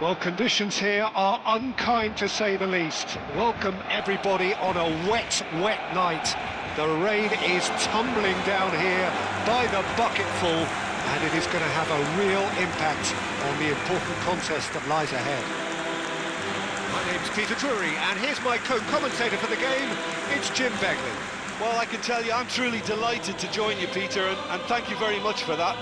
Well, conditions here are unkind to say the least. Welcome everybody on a wet, wet night. The rain is tumbling down here by the bucketful, and it is going to have a real impact on the important contest that lies ahead. My name's Peter Drury, and here's my co-commentator for the game. It's Jim Beglin. Well, I can tell you, I'm truly delighted to join you, Peter, and thank you very much for that.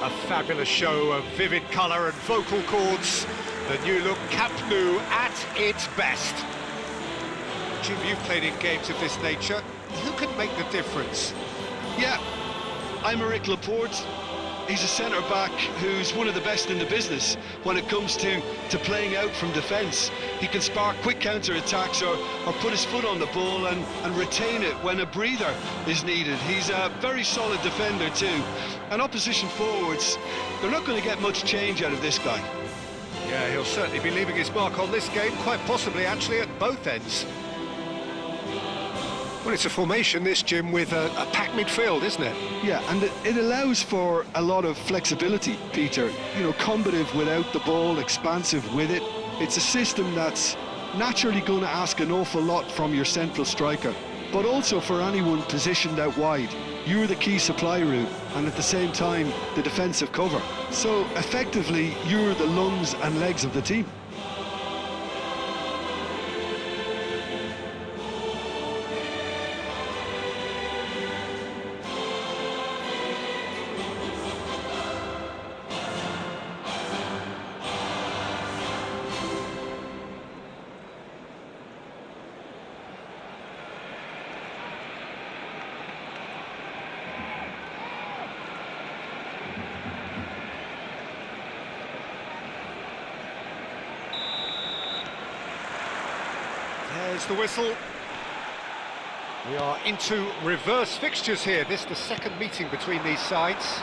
A fabulous show of vivid colour and vocal cords. The new look Camp Nou at its best. Jim, you've played in games of this nature. Who can make the difference? Yeah, I'm Aymeric Laporte. He's a centre-back who's one of the best in the business when it comes to playing out from defence. He can spark quick counter-attacks or put his foot on the ball and retain it when a breather is needed. He's a very solid defender too. And opposition forwards, they're not going to get much change out of this guy. Yeah, he'll certainly be leaving his mark on this game, quite possibly actually at both ends. Well, it's a formation, this, Jim, with a packed midfield, isn't it? Yeah, and it allows for a lot of flexibility, Peter. You know, combative without the ball, expansive with it. It's a system that's naturally going to ask an awful lot from your central striker, but also for anyone positioned out wide. You're the key supply route, and at the same time, the defensive cover. So, effectively, you're the lungs and legs of the team. There's the whistle. We are into reverse fixtures here. This is the second meeting between these sides.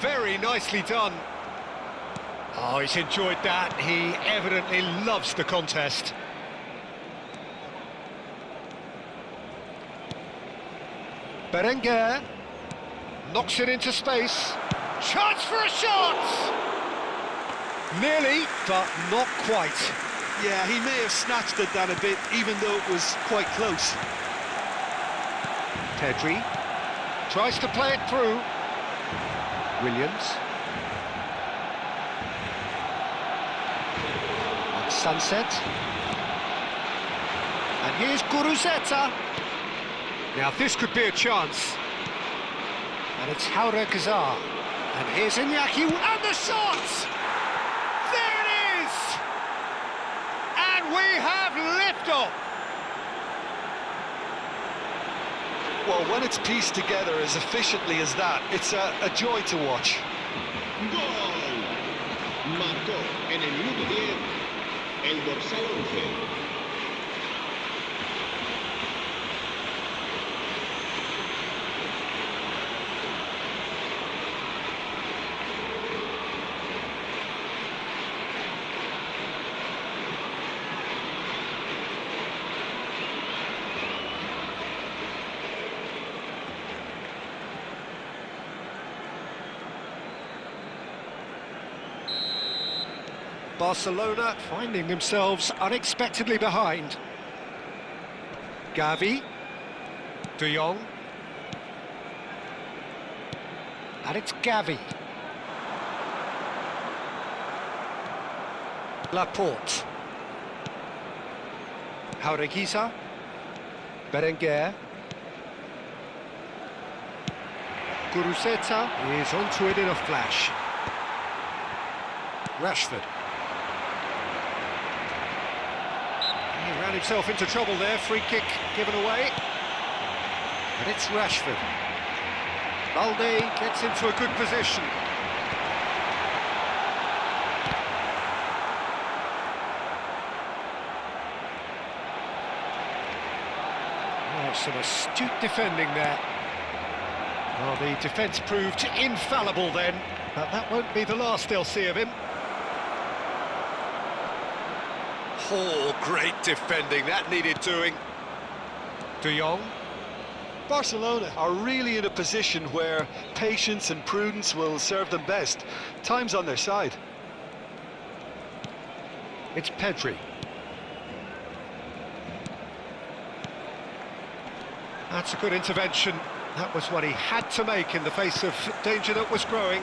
Very nicely done. Oh, he's enjoyed that. He evidently loves the contest. Berenguer knocks it into space. Chance for a shot! Nearly, but not quite. Yeah, he may have snatched at that a bit, even though it was quite close. Pedri tries to play it through. Williams. On Sunset. And here's Guruzeta. Now this could be a chance. And it's Haura Kazar. And here's Iñaki, and the shot! There it is! And we have liftoff! Well, when it's pieced together as efficiently as that, it's a joy to watch. ¡Gol! Marcó en el minuto 10 el dorsal 11. Barcelona finding themselves unexpectedly behind. Gavi, De Jong, and it's Gavi. Laporte. Jaureguisa, Berenguer. Guruzeta is onto it in a flash. Rashford. He ran himself into trouble there, free kick given away. And it's Rashford. Balde gets into a good position. Oh, some astute defending there. Well, the defence proved infallible then, but that won't be the last they'll see of him. Oh, great defending, that needed doing. De Jong. Barcelona are really in a position where patience and prudence will serve them best. Time's on their side. It's Pedri. That's a good intervention. That was what he had to make in the face of danger that was growing.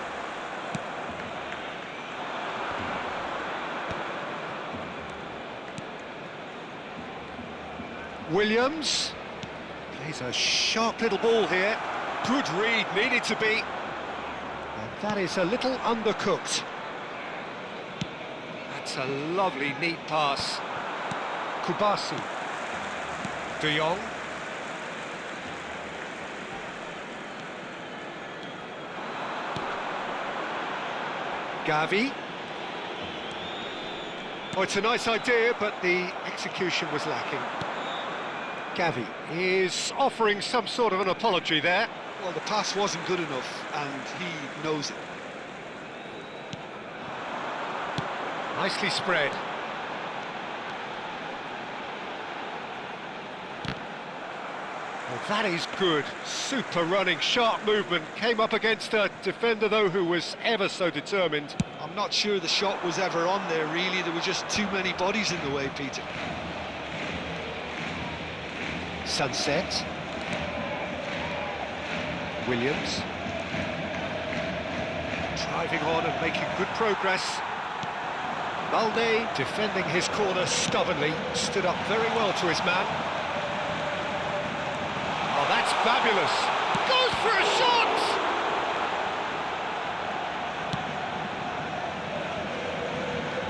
Williams. Plays a sharp little ball here. Good read, needed to be. And that is a little undercooked. That's a lovely, neat pass. Kubasi. De Jong. Gavi. Oh, it's a nice idea, but the execution was lacking. Gavi is offering some sort of an apology there. Well, the pass wasn't good enough, and he knows it. Nicely spread. Well, that is good. Super running, sharp movement. Came up against a defender, though, who was ever so determined. I'm not sure the shot was ever on there, really. There were just too many bodies in the way, Peter. Sunset. Williams. Driving on and making good progress. Balde defending his corner stubbornly. Stood up very well to his man. Oh, that's fabulous. Goes for a shot!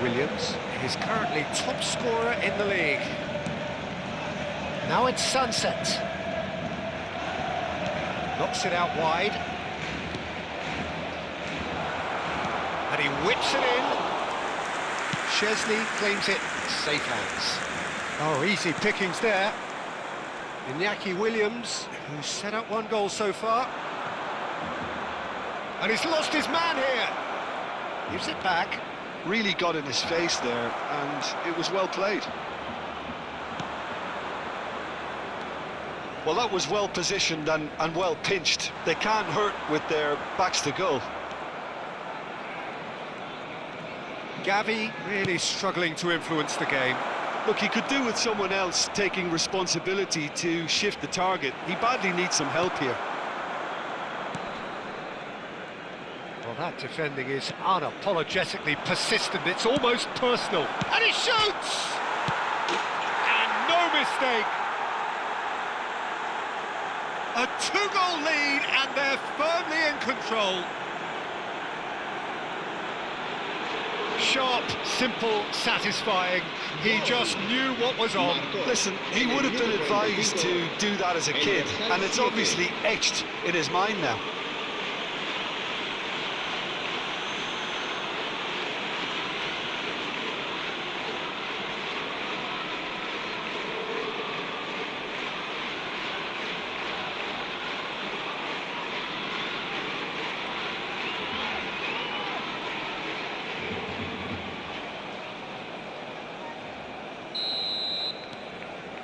Williams is currently top scorer in the league. Now it's Sunset. Knocks it out wide. And he whips it in. Chesney claims it. Safe hands. Oh, easy pickings there. Iñaki Williams, who's set up one goal so far. And he's lost his man here. Gives it back. Really got in his face there, and it was well played. Well, that was well positioned and well pinched. They can't hurt with their backs to goal. Gavi really struggling to influence the game. Look, he could do with someone else taking responsibility to shift the target. He badly needs some help here. Well, that defending is unapologetically persistent. It's almost personal. And he shoots! And no mistake. A two-goal lead, and they're firmly in control. Sharp, simple, satisfying. He just knew what was on. Listen, he would have been advised to do that as a kid, and it's obviously etched in his mind now.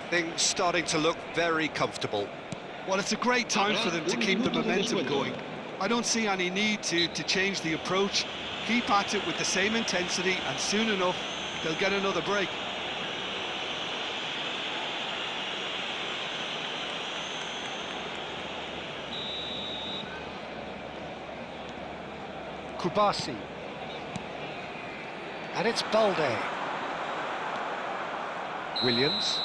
Things starting to look very comfortable. Well, it's a great time for them to keep the momentum going. I don't see any need to change the approach. Keep at it with the same intensity, and soon enough, they'll get another break. Kubasi. And it's Balde. Williams.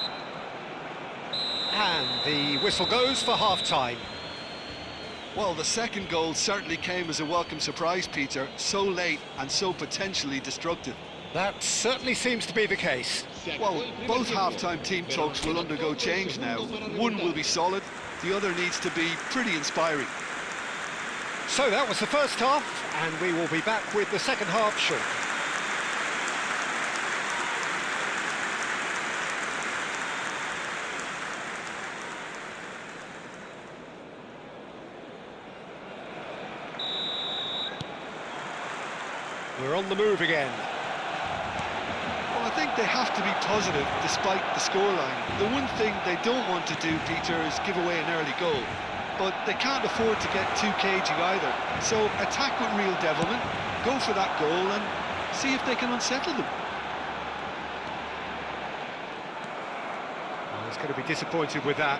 And the whistle goes for half-time. Well, the second goal certainly came as a welcome surprise, Peter. So late and so potentially destructive. That certainly seems to be the case. Well, both half-time team talks will undergo change now. One will be solid, the other needs to be pretty inspiring. So that was the first half, and we will be back with the second half shortly. We're on the move again. Well, I think they have to be positive despite the scoreline. The one thing they don't want to do, Peter, is give away an early goal. But they can't afford to get too cagey either. So attack with real devilment, go for that goal and see if they can unsettle them. Well, he's going to be disappointed with that.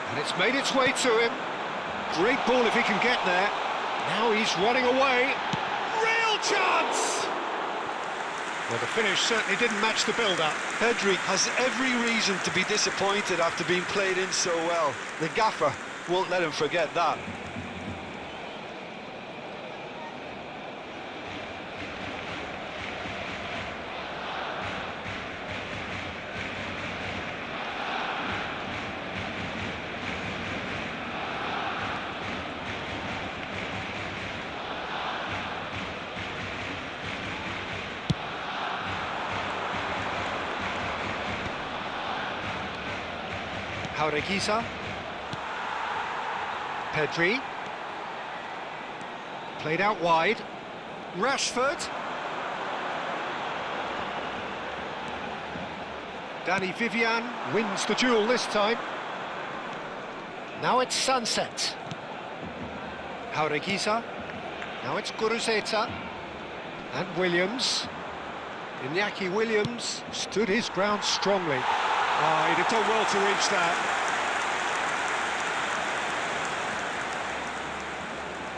And it's made its way to him. Great ball if he can get there. Now he's running away. Real chance! Well, the finish certainly didn't match the build-up. Pedri has every reason to be disappointed after being played in so well. The gaffer won't let him forget that. Jaureguisa. Pedri. Played out wide. Rashford. Danny Vivian wins the duel this time. Now it's Sunset. Jaureguisa. Now it's Guruzeta. And Williams. Iñaki Williams stood his ground strongly. Oh, he'd have done well to reach that.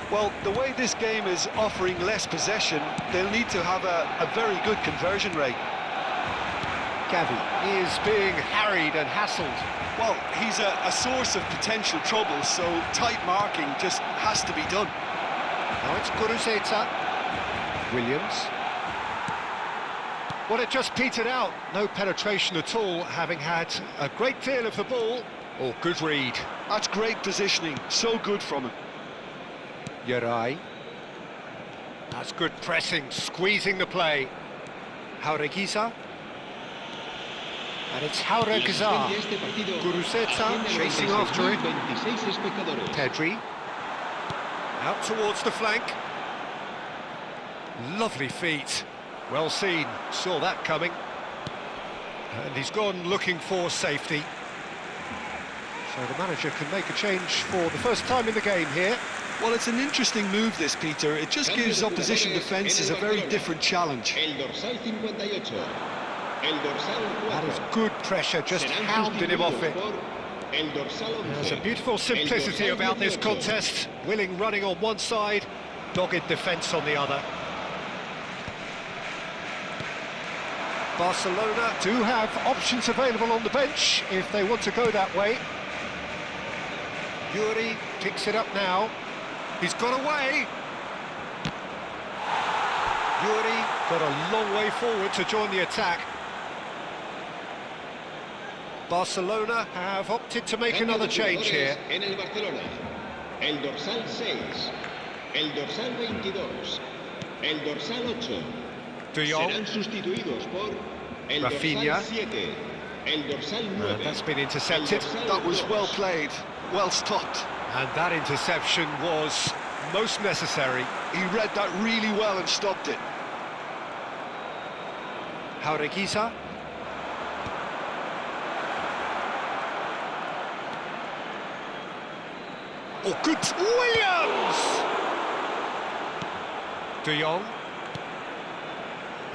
Well, the way this game is offering less possession, they'll need to have a very good conversion rate. Gavi is being harried and hassled. Well, he's a source of potential trouble, so tight marking just has to be done. Now it's Guruzeta. Williams. Well, it just petered out. No penetration at all, having had a great deal of the ball. Oh, good read. That's great positioning. So good from him. Yeray. That's good pressing, squeezing the play. Jaureguisa. And it's Jaureguisa. Guruzeta chasing after it. Pedri. Out towards the flank. Lovely feet. Well seen, saw that coming. And he's gone looking for safety. So the manager can make a change for the first time in the game here. Well, it's an interesting move, this, Peter. It just gives opposition defences a very different challenge. That is good pressure, just hounding him off it. There's a beautiful simplicity about this contest. Willing running on one side, dogged defence on the other. Barcelona do have options available on the bench if they want to go that way. Yuri picks it up now. He's got away. Yuri got a long way forward to join the attack. Barcelona have opted to make another change here. En el Barcelona. El dorsal 6, el dorsal 22, el dorsal 8. De Jong. Serán sustituidos por el Rafinha. dorsal 7, el dorsal 9. That's been intercepted. That was well played, well stopped. And that interception was most necessary. He read that really well and stopped it. Jaureguisa. Oh, good. Williams! De Jong.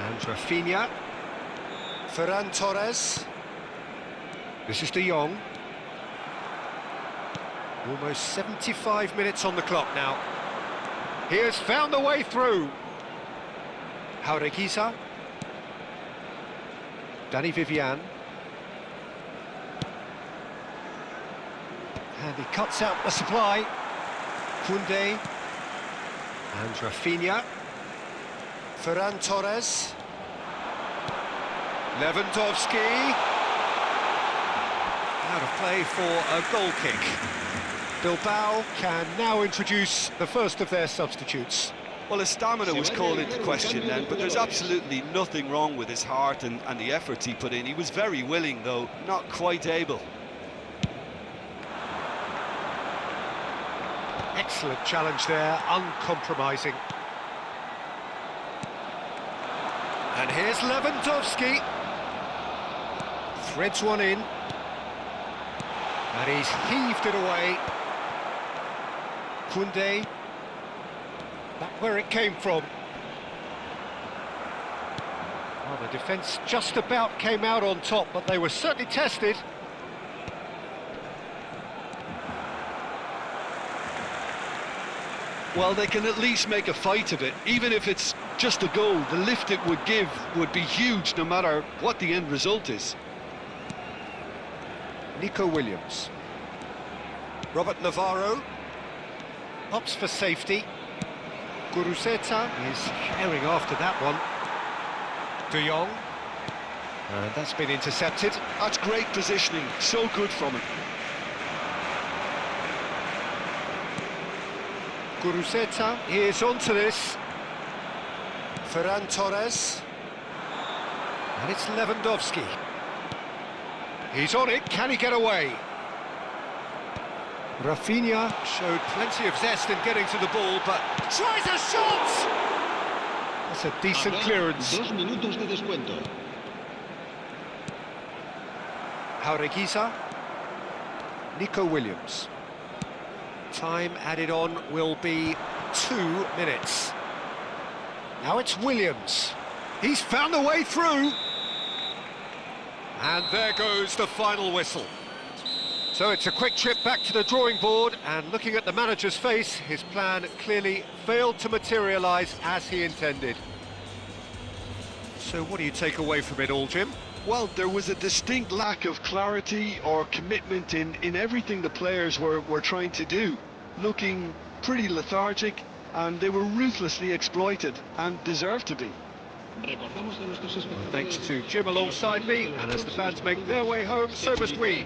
And Rafinha. Ferran Torres. This is De Jong. Almost 75 minutes on the clock now. He has found the way through. Jaureguisa. Danny Vivian. And he cuts out the supply. Koundé. And Rafinha. Ferran Torres. Lewandowski. Out of play for a goal kick. Bilbao can now introduce the first of their substitutes. Well, his stamina was called into question then, but there's absolutely nothing wrong with his heart and the efforts he put in. He was very willing, though, not quite able. Excellent challenge there, uncompromising. And here's Lewandowski. Threads one in. And he's heaved it away. Koundé. Back where it came from. Well, the defence just about came out on top, but they were certainly tested. Well, they can at least make a fight of it. Even if it's just a goal, the lift it would give would be huge no matter what the end result is. Nico Williams. Robert Navarro. Opts for safety. Guruzeta is herring after that one. De Jong. And that's been intercepted. That's great positioning, so good from him. Guruzeta is onto this. Ferran Torres. And it's Lewandowski. He's on it, can he get away? Rafinha showed plenty of zest in getting to the ball, but tries a shot! That's a decent clearance. 2 minutos de descuento. Jaureguiza. Nico Williams. Time added on will be 2 minutes. Now it's Williams. He's found a way through. And there goes the final whistle. So it's a quick trip back to the drawing board, and looking at the manager's face, his plan clearly failed to materialise as he intended. So what do you take away from it all, Jim? Well, there was a distinct lack of clarity or commitment in everything the players were trying to do. Looking pretty lethargic, and they were ruthlessly exploited, and deserved to be. Thanks to Jim alongside me, and as the fans make their way home, so must we.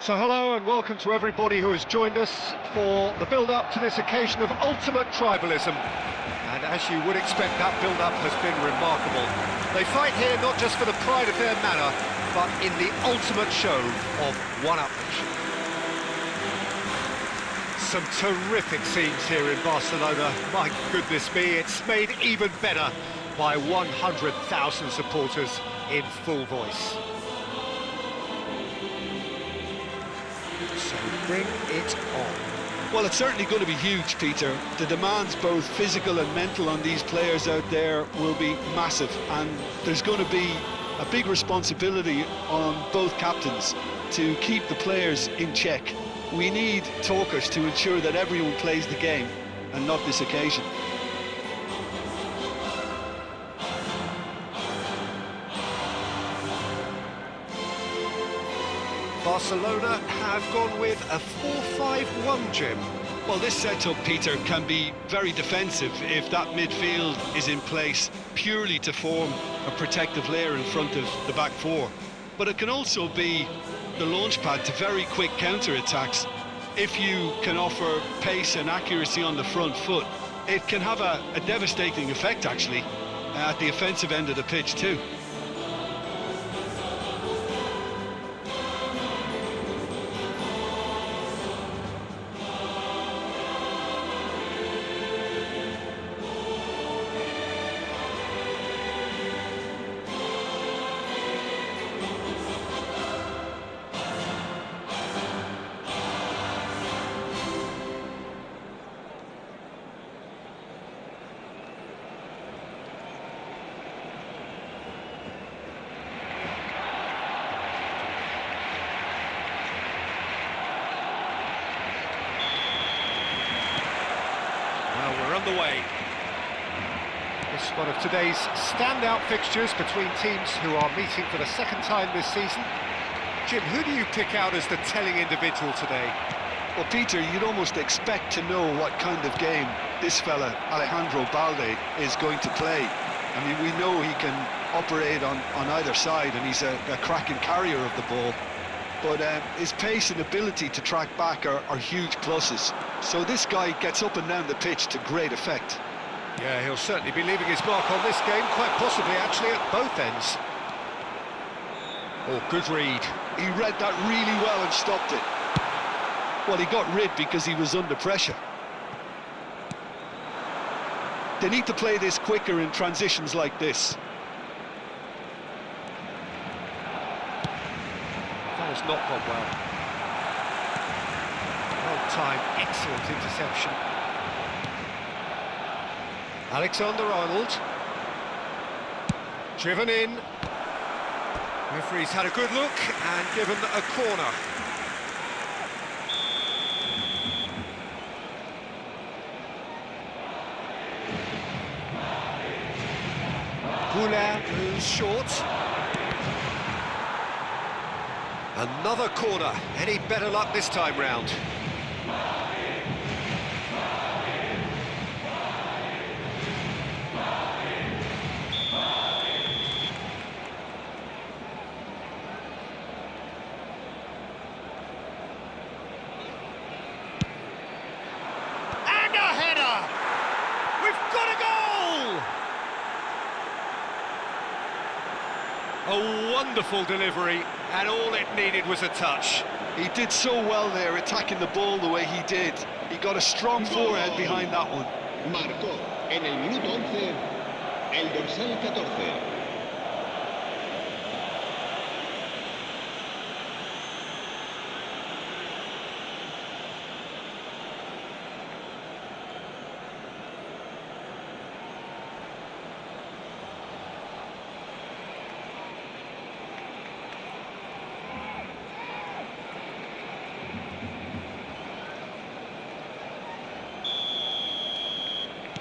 So hello and welcome to everybody who has joined us for the build-up to this occasion of ultimate tribalism. And as you would expect, that build-up has been remarkable. They fight here not just for the pride of their manor, but in the ultimate show of one-upmanship. Some terrific scenes here in Barcelona. My goodness me, it's made even better by 100,000 supporters in full voice. So bring it on. Well, it's certainly going to be huge, Peter. The demands, both physical and mental, on these players out there will be massive, and there's going to be a big responsibility on both captains to keep the players in check. We need talkers to ensure that everyone plays the game, and not this occasion. Barcelona have gone with a 4-5-1, Jim. Well, this setup, Peter, can be very defensive if that midfield is in place purely to form a protective layer in front of the back four. But it can also be the launchpad to very quick counter-attacks. If you can offer pace and accuracy on the front foot, it can have a devastating effect, actually, at the offensive end of the pitch too. The way. It's one of today's standout fixtures between teams who are meeting for the second time this season. Jim, who do you pick out as the telling individual today? Well, Peter, you'd almost expect to know what kind of game this fella, Alejandro Balde, is going to play. I mean, we know he can operate on either side, and he's a cracking carrier of the ball. But his pace and ability to track back are huge pluses. So this guy gets up and down the pitch to great effect. Yeah, he'll certainly be leaving his mark on this game, quite possibly actually at both ends. Oh, good read. He read that really well and stopped it. Well, he got rid because he was under pressure. They need to play this quicker in transitions like this. That has not gone well. Well timed, excellent interception. Alexander-Arnold. Driven in. Referee's had a good look and given a corner. Goulart moves short. Another corner. Any better luck this time round? And a header! We've got a goal! A wonderful delivery, and all it needed was a touch. He did so well there, attacking the ball the way he did. He got a strong forehand behind that one. Marcó en el minuto 11 el dorsal 14.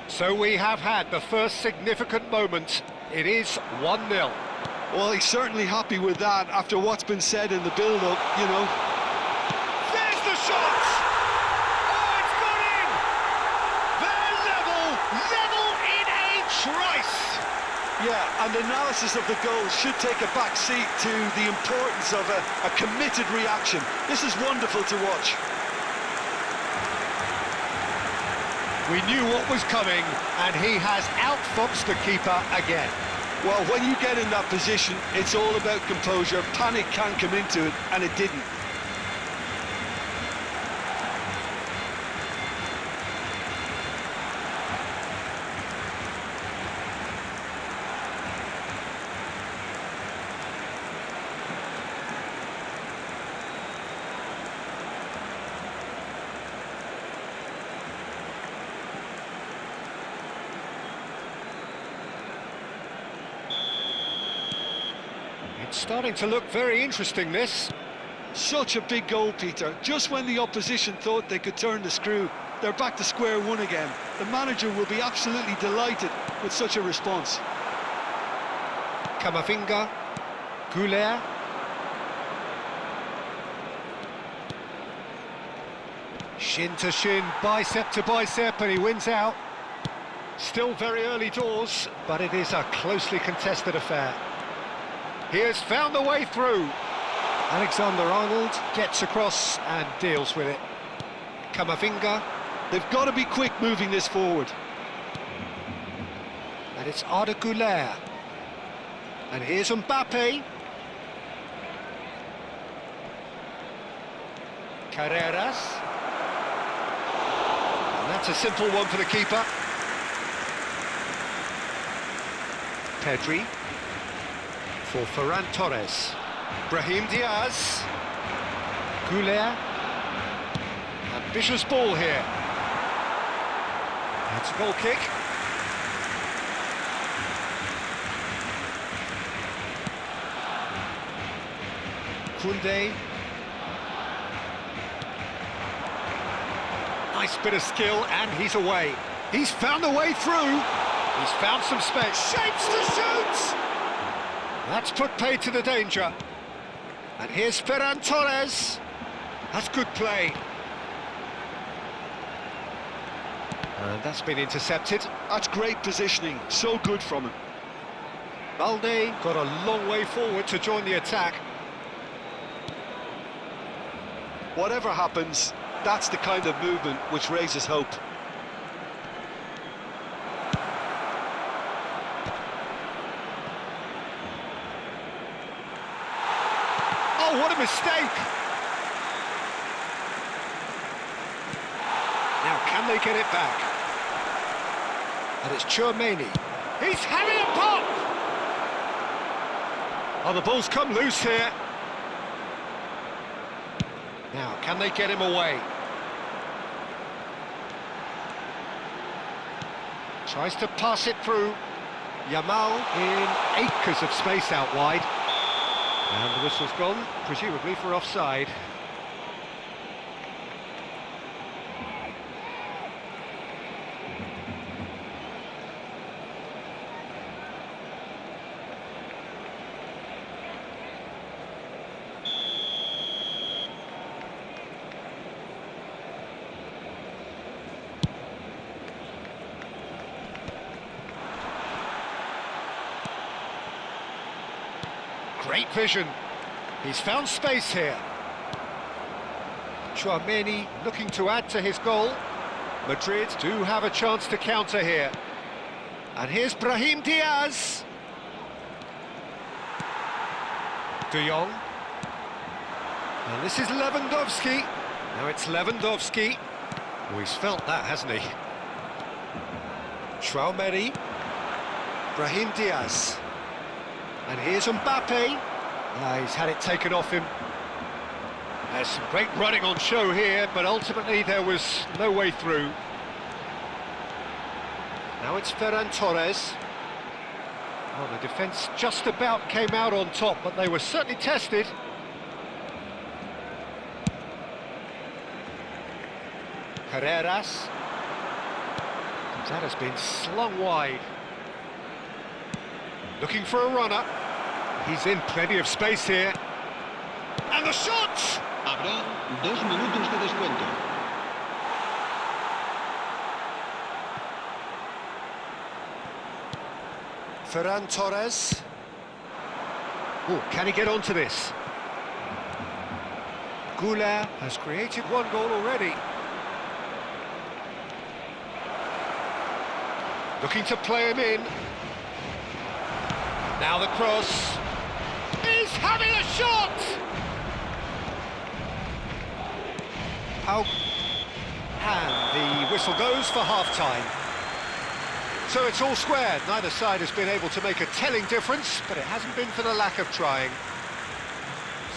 So we have had the first significant moment. It is 1-0. Well, he's certainly happy with that after what's been said in the build-up, you know. There's the shot! Oh, it's gone in! They're level in a trice! Yeah, and analysis of the goal should take a back seat to the importance of a committed reaction. This is wonderful to watch. We knew what was coming, and he has outfoxed the keeper again. Well, when you get in that position, it's all about composure. Panic can come into it, and it didn't. It's starting to look very interesting, this. Such a big goal, Peter. Just when the opposition thought they could turn the screw, they're back to square one again. The manager will be absolutely delighted with such a response. Camavinga, Goulart. Shin to shin, bicep to bicep, and he wins out. Still very early doors, but it is a closely contested affair. He has found the way through. Alexander-Arnold gets across and deals with it. Camavinga. They've got to be quick moving this forward. And it's Arda Goulart. And here's Mbappe. Carreras. And that's a simple one for the keeper. Pedri. For Ferran Torres. Brahim Diaz. Goulart. Ambitious ball here. That's a goal kick. Koundé. Nice bit of skill, and he's away. He's found a way through. He's found some space. Shapes to shoot! That's put paid to the danger. And here's Ferran Torres. That's good play. And that's been intercepted. That's great positioning. So good from him. Balde got a long way forward to join the attack. Whatever happens, that's the kind of movement which raises hope. Oh, what a mistake! Can they get it back? And it's Tchouaméni. He's having a pop! Oh, the ball's come loose here. Now, can they get him away? Tries to pass it through. Yamal in acres of space out wide. And the whistle's gone, presumably for offside. Great vision. He's found space here. Tchouaméni looking to add to his goal. Madrid do have a chance to counter here. And here's Brahim Diaz. De Jong. And this is Lewandowski. Now it's Lewandowski. Oh, he's felt that, hasn't he? Tchouaméni. Brahim Diaz. And here's Mbappe. He's had it taken off him. There's some great running on show here, but ultimately there was no way through. Now it's Ferran Torres. Oh, the defence just about came out on top, but they were certainly tested. Carreras. That has been slung wide. Looking for a runner. He's in plenty of space here. And the shot! Habrá 2 minutos de descuento. Ferran Torres. Oh, can he get onto this? Goulart has created one goal already. Looking to play him in. Now the cross. He's having a shot! And the whistle goes for half-time. So it's all square. Neither side has been able to make a telling difference, but it hasn't been for the lack of trying.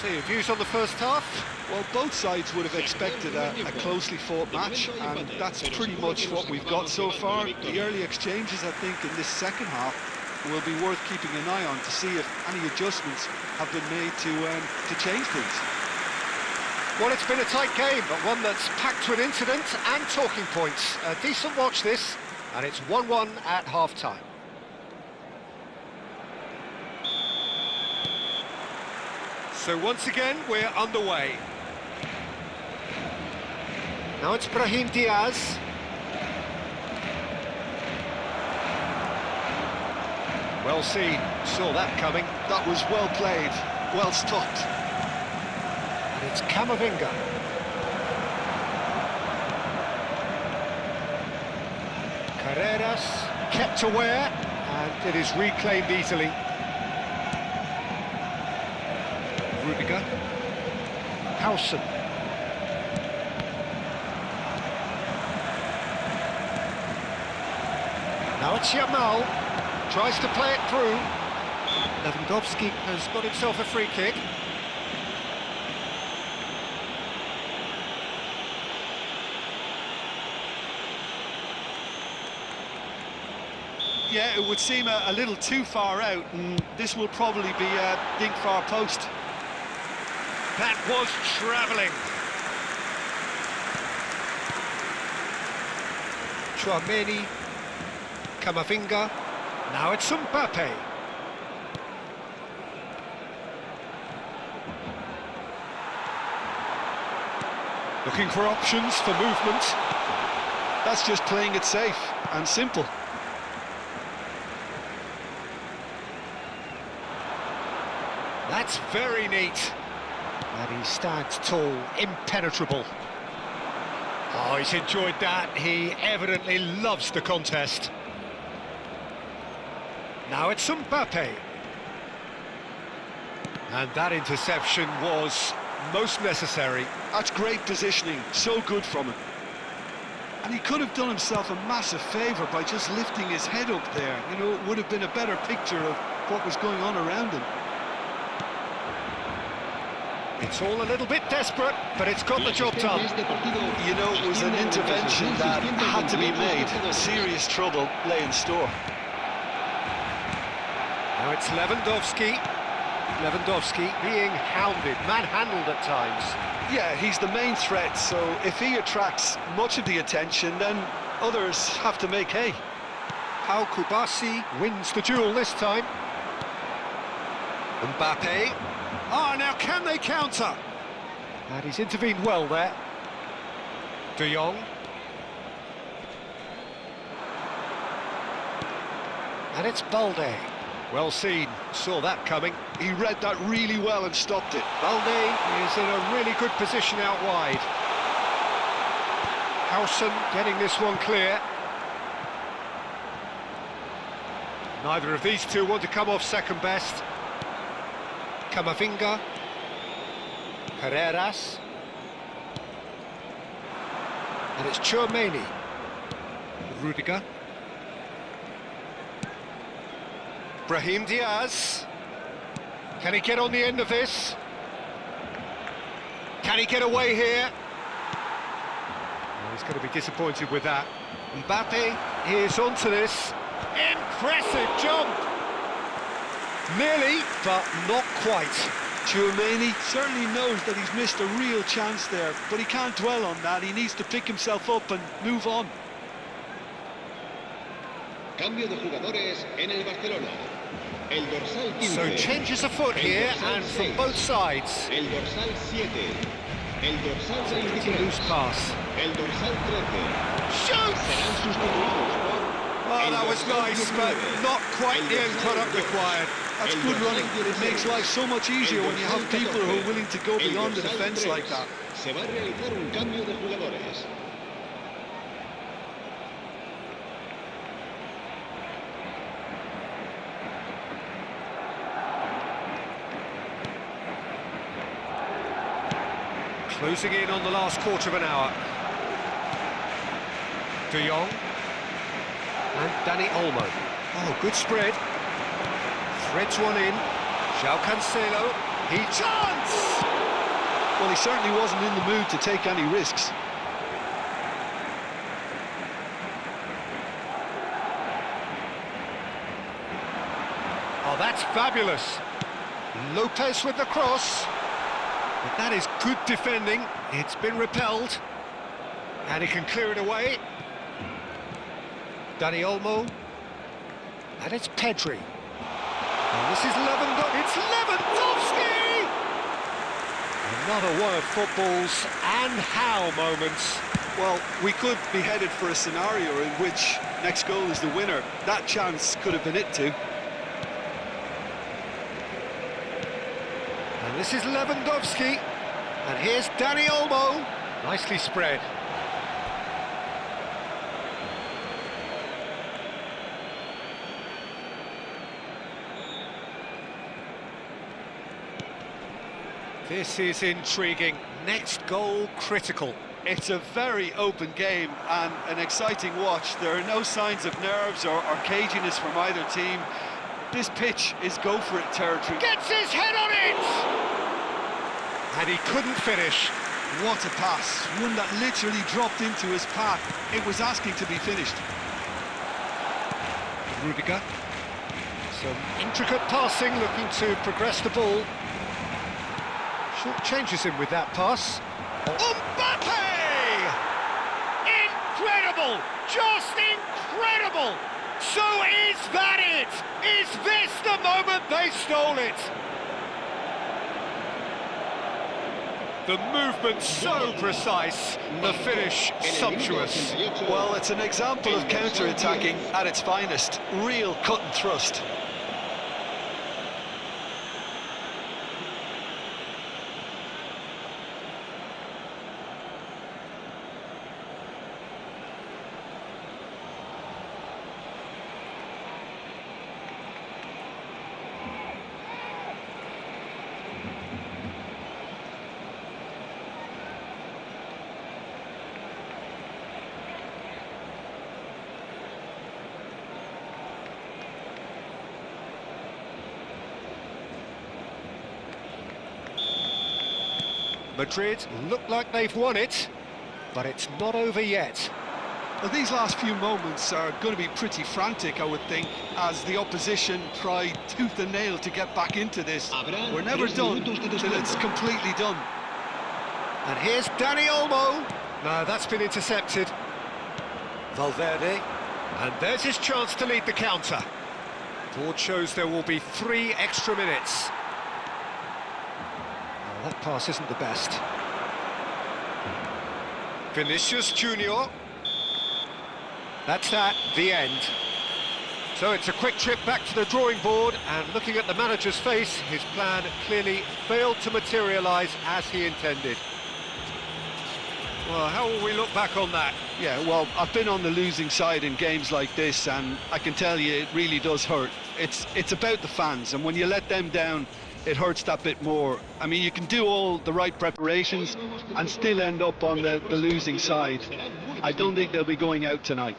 So your views on the first half? Well, both sides would have expected a closely fought match, and that's pretty much what we've got so far. The early exchanges, I think, in this second half will be worth keeping an eye on to see if any adjustments have been made to change things. Well, it's been a tight game, but one that's packed with incident and talking points. A decent watch this, and it's 1-1 at half-time. So once again, we're underway. Now it's Brahim Diaz. Well seen, saw that coming. That was well played, well stopped. And it's Camavinga. Carreras kept aware, and it is reclaimed easily. Rudiger. Howson. Now it's Yamal. Tries to play it through. Lewandowski has got himself a free kick. Yeah, it would seem a little too far out, and this will probably be a think far post. That was travelling. Tchouaméni. Camavinga. Now it's Mbappe. Looking for options for movement. That's just playing it safe and simple. That's very neat. And he stands tall, impenetrable. Oh, he's enjoyed that. He evidently loves the contest. Now it's Mbappe. And that interception was most necessary. That's great positioning, so good from him. And he could have done himself a massive favour by just lifting his head up there. You know, it would have been a better picture of what was going on around him. It's all a little bit desperate, but it's got the job done. You know, it was an intervention that had to be made. Serious trouble lay in store. Now it's Lewandowski. Lewandowski being hounded, manhandled at times. Yeah, he's the main threat, so if he attracts much of the attention, then others have to make hay. Pau Kubasi wins the duel this time. Mbappe. Ah, now can they counter? And he's intervened well there. De Jong. And it's Balde. Well seen, saw that coming. He read that really well and stopped it. Balde is in a really good position out wide. Howson getting this one clear. Neither of these two want to come off second best. Camavinga. Carreras. And it's Tchouaméni. Rudiger. Brahim Diaz. Can he get on the end of this? Can he get away here? Well, he's going to be disappointed with that. Mbappe is onto this. Impressive jump! Nearly, but not quite. Tchouaméni certainly knows that he's missed a real chance there, but he can't dwell on that. He needs to pick himself up and move on. Cambio de jugadores en el Barcelona. El dorsal 15. So changes a foot here, and from both sides. El dorsal 7. El dorsal 23. Loose pass. El dorsal 13. Shoot! Serán sustituidos por Oh, that was nice, but not quite the end product required. That's good running. It makes life so much easier when you have people who are willing to go beyond the defence like that. Se va a realizar un cambio de jugadores. Closing in on the last quarter of an hour. De Jong. And Dani Olmo. Oh, good spread. Threads one in. João Cancelo. He chance! Well, he certainly wasn't in the mood to take any risks. Oh, that's fabulous. Lopez with the cross. But that is good defending. It's been repelled. And he can clear it away. Dani Olmo. And it's Pedri. And this is Lewandowski. It's Lewandowski! Another one of football's and how moments. Well, we could be headed for a scenario in which next goal is the winner. That chance could have been it too. And this is Lewandowski. And here's Dani Olmo. Nicely spread. This is intriguing. Next goal critical. It's a very open game and an exciting watch. There are no signs of nerves or caginess from either team. This pitch is go-for-it territory. Gets his head on it! And he couldn't finish. What a pass. One that literally dropped into his path. It was asking to be finished. Rudiger. Some intricate passing, looking to progress the ball. Short changes him with that pass. Mbappe! Incredible! Just incredible! So is that it? Is this the moment they stole it? The movement so precise, the finish sumptuous. Well, it's an example of counter-attacking at its finest. Real cut and thrust. Madrid look like they've won it, but it's not over yet. Well, these last few moments are going to be pretty frantic, I would think, as the opposition try tooth and nail to get back into this. We're never done till it's completely done. And here's Dani Olmo. No, that's been intercepted. Valverde. And there's his chance to lead the counter. Board shows there will be 3 extra minutes. Oh, that pass isn't the best. Vinicius Junior. That's that, the end. So it's a quick trip back to the drawing board, and looking at the manager's face, his plan clearly failed to materialise as he intended. Well, how will we look back on that? Yeah, well, I've been on the losing side in games like this, and I can tell you it really does hurt. It's about the fans, and when you let them down, it hurts that bit more. I mean, you can do all the right preparations and still end up on the losing side. I don't think they'll be going out tonight.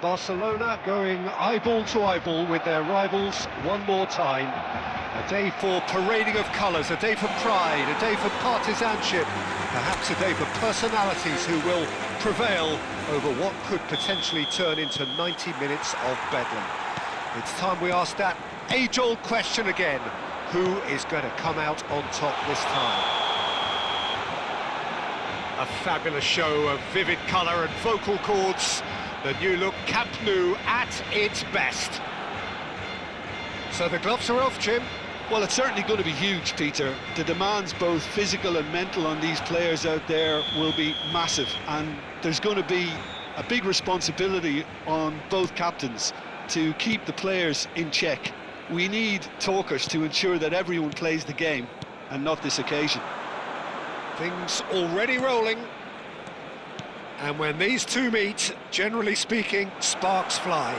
Barcelona going eyeball to eyeball with their rivals one more time. A day for parading of colours, a day for pride, a day for partisanship, perhaps a day for personalities who will prevail over what could potentially turn into 90 minutes of bedlam. It's time we ask that age-old question again. Who is going to come out on top this time? A fabulous show of vivid colour and vocal cords. The new look Camp Nou at its best. So the gloves are off, Jim. Well, it's certainly going to be huge, Peter. The demands, both physical and mental, on these players out there will be massive, and there's going to be a big responsibility on both captains to keep the players in check. We need talkers to ensure that everyone plays the game, and not this occasion. Things already rolling. And when these two meet, generally speaking, sparks fly.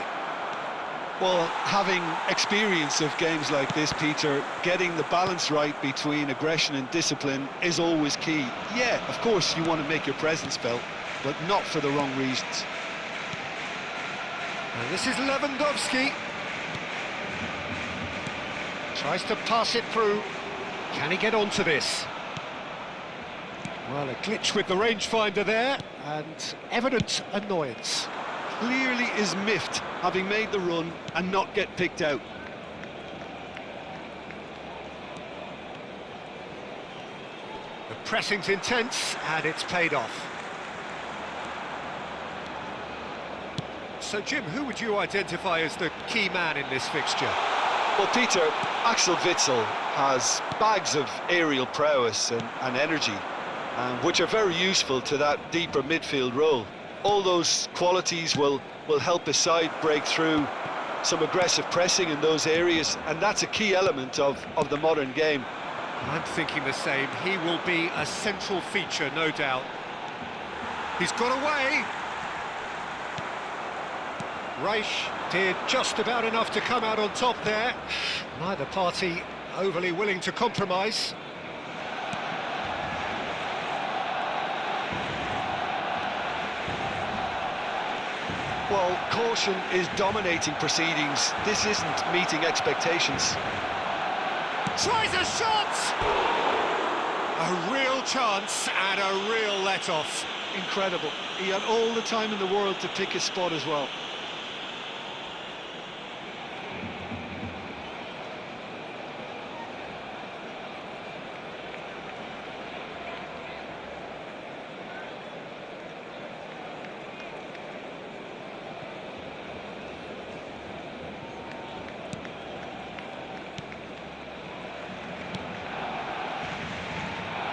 Well, having experience of games like this, Peter, getting the balance right between aggression and discipline is always key. Yeah, of course you want to make your presence felt, but not for the wrong reasons. And this is Lewandowski. Tries to pass it through. Can he get onto this? Well, a glitch with the rangefinder there, and evident annoyance. Clearly is miffed, having made the run and not get picked out. The pressing's intense, and it's paid off. So, Jim, who would you identify as the key man in this fixture? Well, Peter, Axel Witsel has bags of aerial prowess and energy, which are very useful to that deeper midfield role. All those qualities will help his side break through some aggressive pressing in those areas, and that's a key element of the modern game. I'm thinking the same. He will be a central feature, no doubt. He's got away. Reich did just about enough to come out on top there. Neither party overly willing to compromise. Well, caution is dominating proceedings. This isn't meeting expectations. Tries a shot! A real chance and a real let-off. Incredible. He had all the time in the world to pick his spot as well.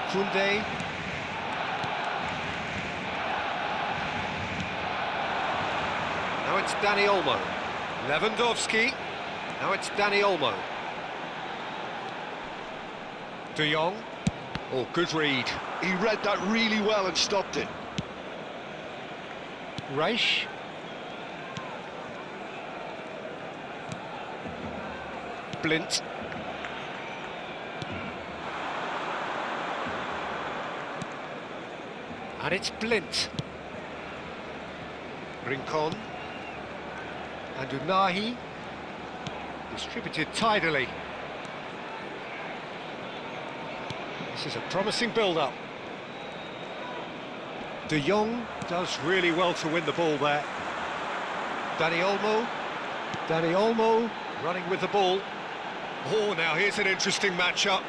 Koundé. Now it's Dani Olmo. Lewandowski. Now it's Dani Olmo. De Jong. Oh, good read. He read that really well and stopped it. Reich. Blint. And it's Blint. Rincon. And Unahi. Distributed tidily. This is a promising build-up. De Jong does really well to win the ball there. Dani Olmo. Dani Olmo running with the ball. Oh, now here's an interesting matchup.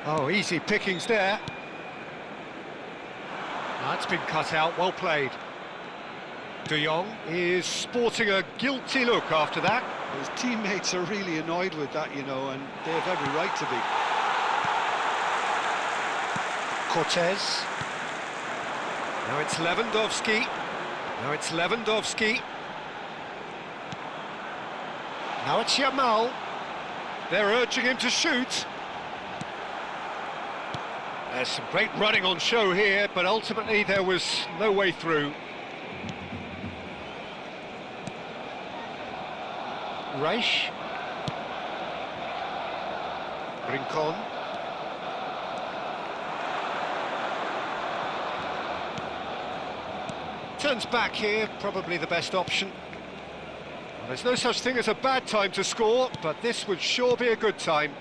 Oh, easy pickings there. That's been cut out, well played. De Jong is sporting a guilty look after that. His teammates are really annoyed with that, you know, and they have every right to be. Cortez. Now it's Lewandowski. Now it's Lewandowski. Now it's Yamal. They're urging him to shoot. There's some great running on show here, but ultimately there was no way through. Reich. Rincon. turns back here, probably the best option. Well, there's no such thing as a bad time to score, but this would sure be a good time.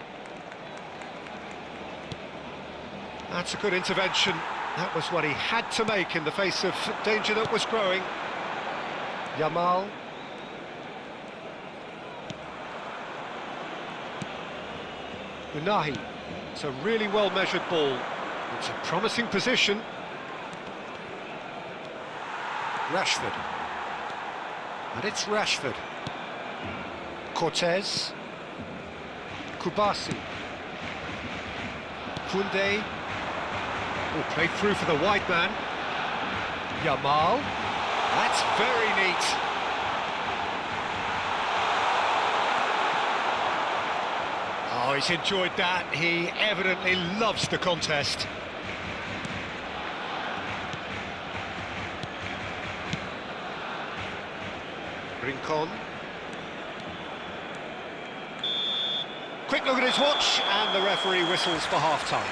That's a good intervention. That was what he had to make in the face of danger that was growing. Yamal. Unahi. It's a really well-measured ball. It's a promising position. Rashford. And it's Rashford. Cortez. Kubasi. Koundé. Oh, played through for the wide man. Yamal. That's very neat. Oh, he's enjoyed that. He evidently loves the contest. Rincon. Quick look at his watch, and the referee whistles for half-time.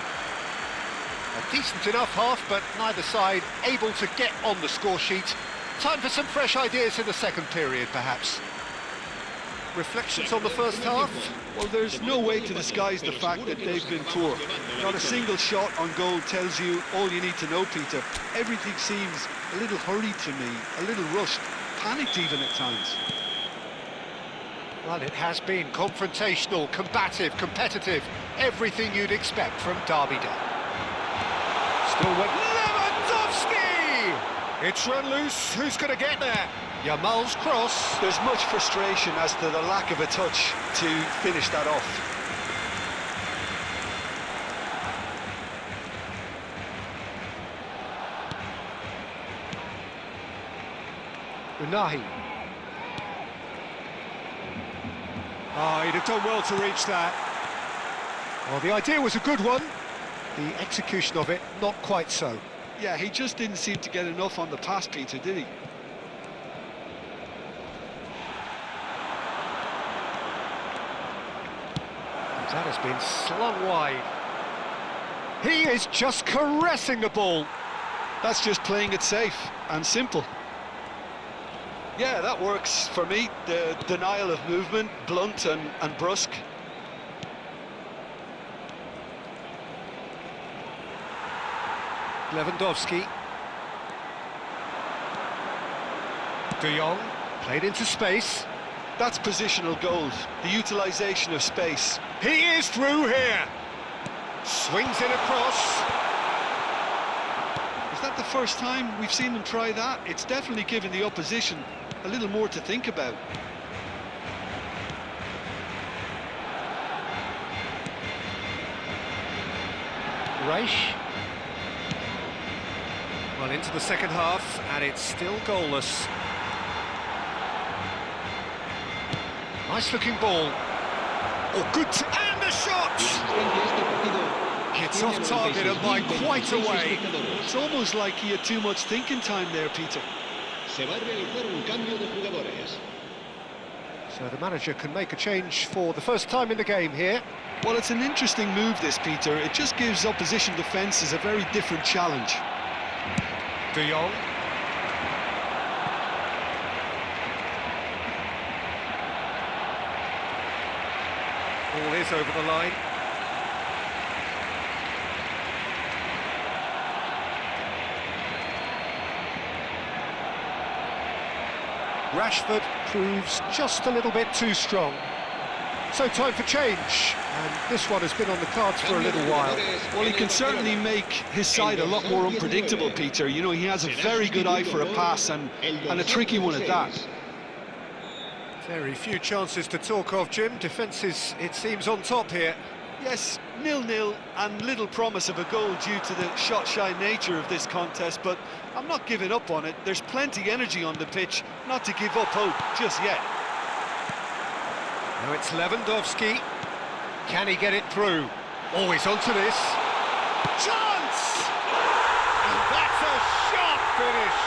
A decent enough half, but neither side able to get on the score sheet. Time for some fresh ideas in the second period, perhaps. Reflections on the first half? Well, there's no way to disguise the fact that they've been poor. Not a single shot on goal tells you all you need to know, Peter. Everything seems a little hurried to me, a little rushed, panicked even at times. Well, it has been confrontational, combative, competitive, everything you'd expect from Derby Day. Still with Lewandowski! It's run loose, who's going to get there? Yamal's cross. There's much frustration as to the lack of a touch to finish that off. Unahi. Oh, he'd have done well to reach that. Well, the idea was a good one. The execution of it, not quite so. Yeah, he just didn't seem to get enough on the pass, Peter, did he? That has been slung wide. He is just caressing the ball. That's just playing it safe and simple. Yeah, that works for me. The denial of movement, blunt and brusque. Lewandowski. De Jong, played into space. That's positional gold, the utilisation of space. He is through here. Swings it across. Is that the first time we've seen them try that? It's definitely given the opposition a little more to think about. Reich. Well, into the second half, and it's still goalless. Nice looking ball. Oh, good, and the shot! It's off target and by quite a way. It's almost like he had too much thinking time there, Peter. Se va a realizar un cambio de jugadores. So the manager can make a change for the first time in the game here. Well, it's an interesting move, this, Peter. It just gives opposition defences a very different challenge. De Jong. Ball is over the line. Rashford proves just a little bit too strong. So time for change, and this one has been on the cards for a little while. Well, he can certainly make his side a lot more unpredictable, Peter. You know, he has a very good eye for a pass, and a tricky one at that. Very few chances to talk of, Jim. Defence is, it seems, on top here. Yes, 0-0 and little promise of a goal due to the shot-shy nature of this contest, but I'm not giving up on it. There's plenty energy on the pitch, not to give up hope just yet. Now it's Lewandowski. Can he get it through? Always onto this. Chance! And that's a sharp finish.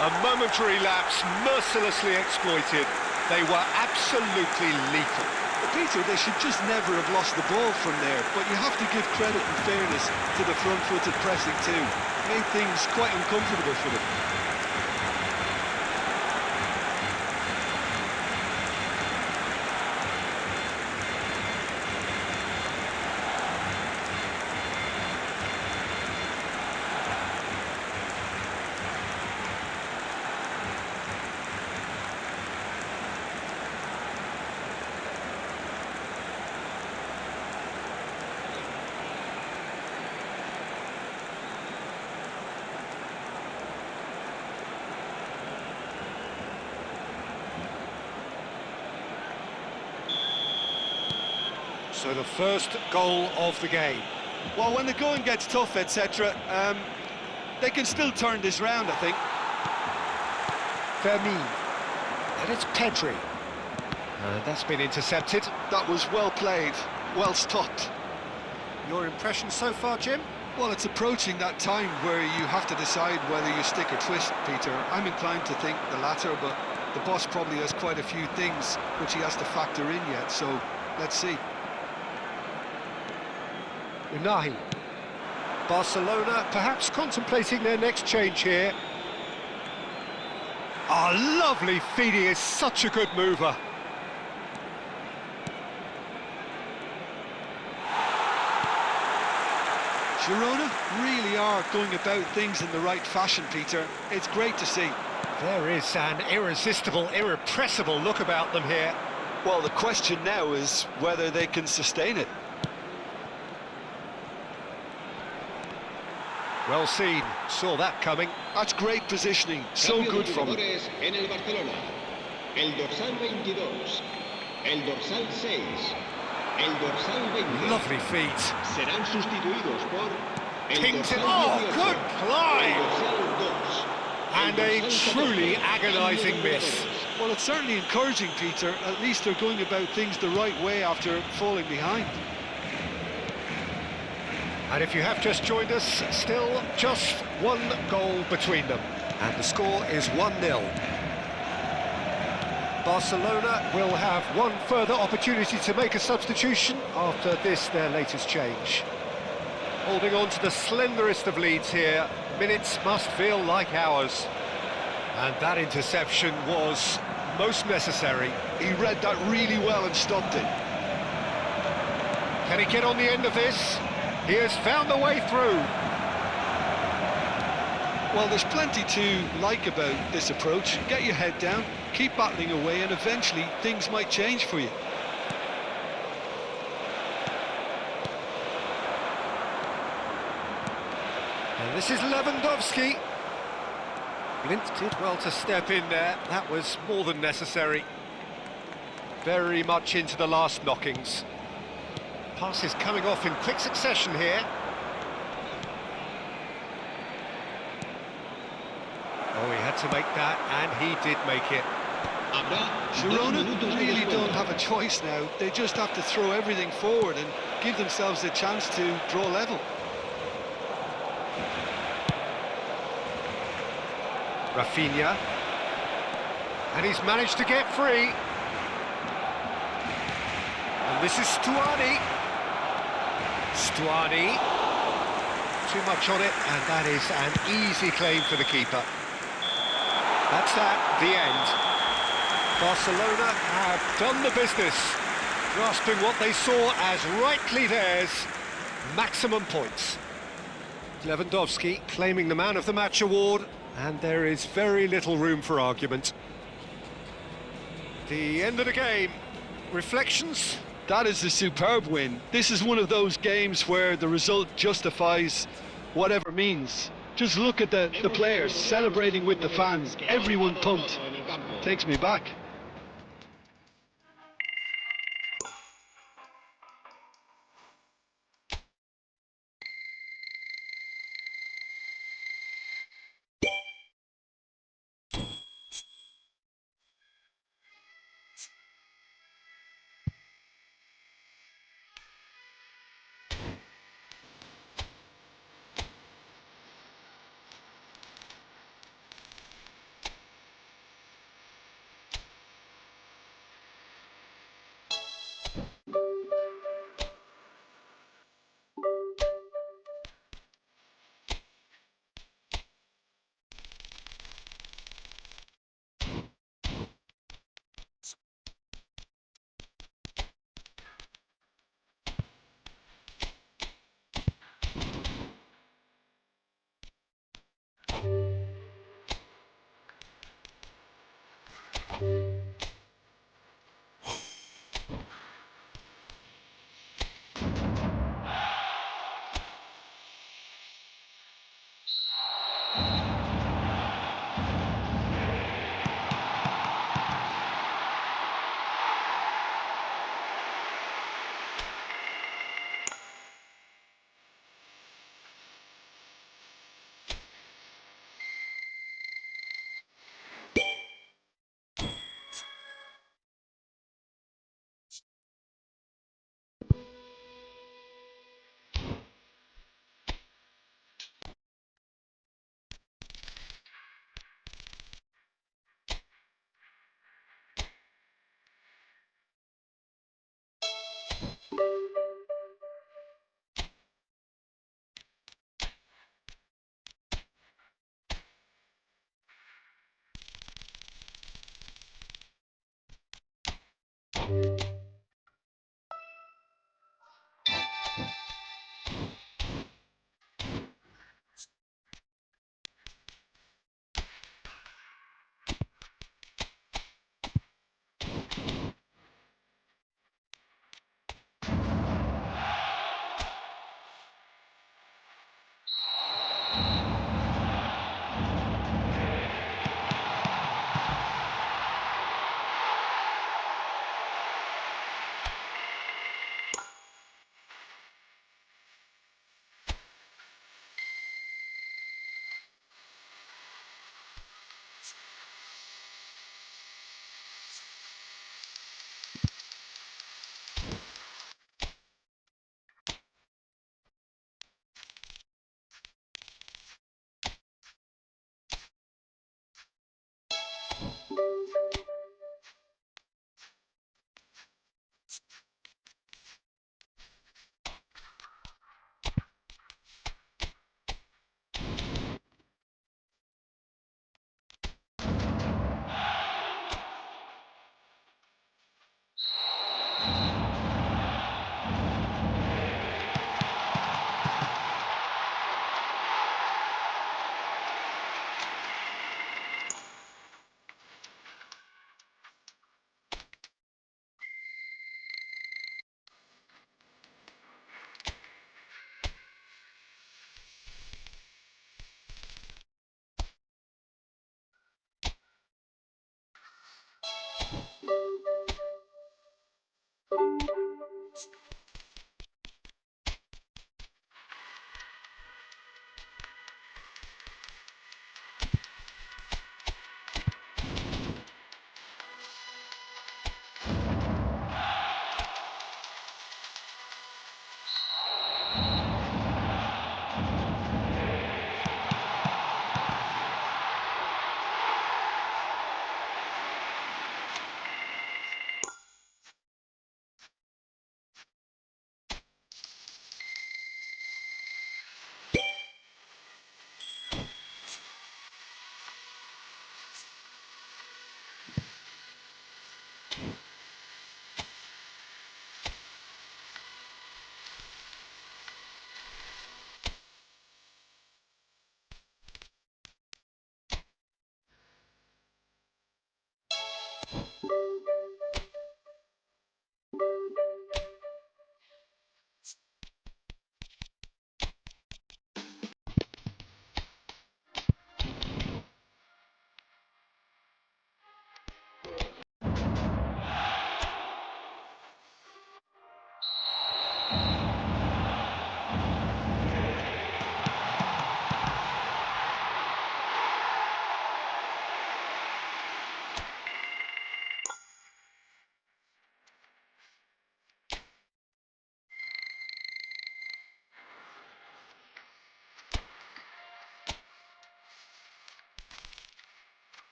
A momentary lapse, mercilessly exploited. They were absolutely lethal. Peter, they should just never have lost the ball from there, but you have to give credit and fairness to the front-footed pressing too. Made things quite uncomfortable for them. So the first goal of the game. Well, when the going gets tough, etc., they can still turn this round, I think. Fermin. And it's Pedri. And that's been intercepted. That was well played, well stopped. Your impression so far, Jim? Well, it's approaching that time where you have to decide whether you stick or twist, Peter. I'm inclined to think the latter, but the boss probably has quite a few things which he has to factor in yet, so let's see. Unahi. Barcelona perhaps contemplating their next change here. Ah, lovely feed, he is such a good mover. Girona really are going about things in the right fashion, Peter. It's great to see. There is an irresistible, irrepressible look about them here. Well, the question now is whether they can sustain it. Well seen, saw that coming. That's great positioning, so good from him. En el Barcelona. El dorsal 22. El dorsal 6. El dorsal 20. Lovely feet. Serán sustituidos por el Pings it. dorsal Oh, 18, good el climb! dorsal 2, And el a dorsal truly 14, agonising cambio de miss. jugadores. Well, it's certainly encouraging, Peter. At least they're going about things the right way after falling behind. And if you have just joined us, still just one goal between them. And the score is 1-0. Barcelona will have one further opportunity to make a substitution after this, their latest change. Holding on to the slenderest of leads here, minutes must feel like hours. And that interception was most necessary. He read that really well and stopped it. Can he get on the end of this? He has found a way through. Well, there's plenty to like about this approach. Get your head down, keep battling away, and eventually things might change for you. And this is Lewandowski. Blint did well to step in there. That was more than necessary. Very much into the last knockings. Passes coming off in quick succession here. Oh, he had to make that, and he did make it. Girona really don't have a choice now. They just have to throw everything forward and give themselves a chance to draw level. Rafinha. And he's managed to get free. And this is Stuani. Stuani. Too much on it, and that is an easy claim for the keeper. That's that, the end. Barcelona have done the business, grasping what they saw as rightly theirs, maximum points. Lewandowski claiming the Man of the Match award, and there is very little room for argument. The end of the game. Reflections? That is a superb win. This is one of those games where the result justifies whatever means. Just look at the players celebrating with the fans. Everyone pumped. Takes me back.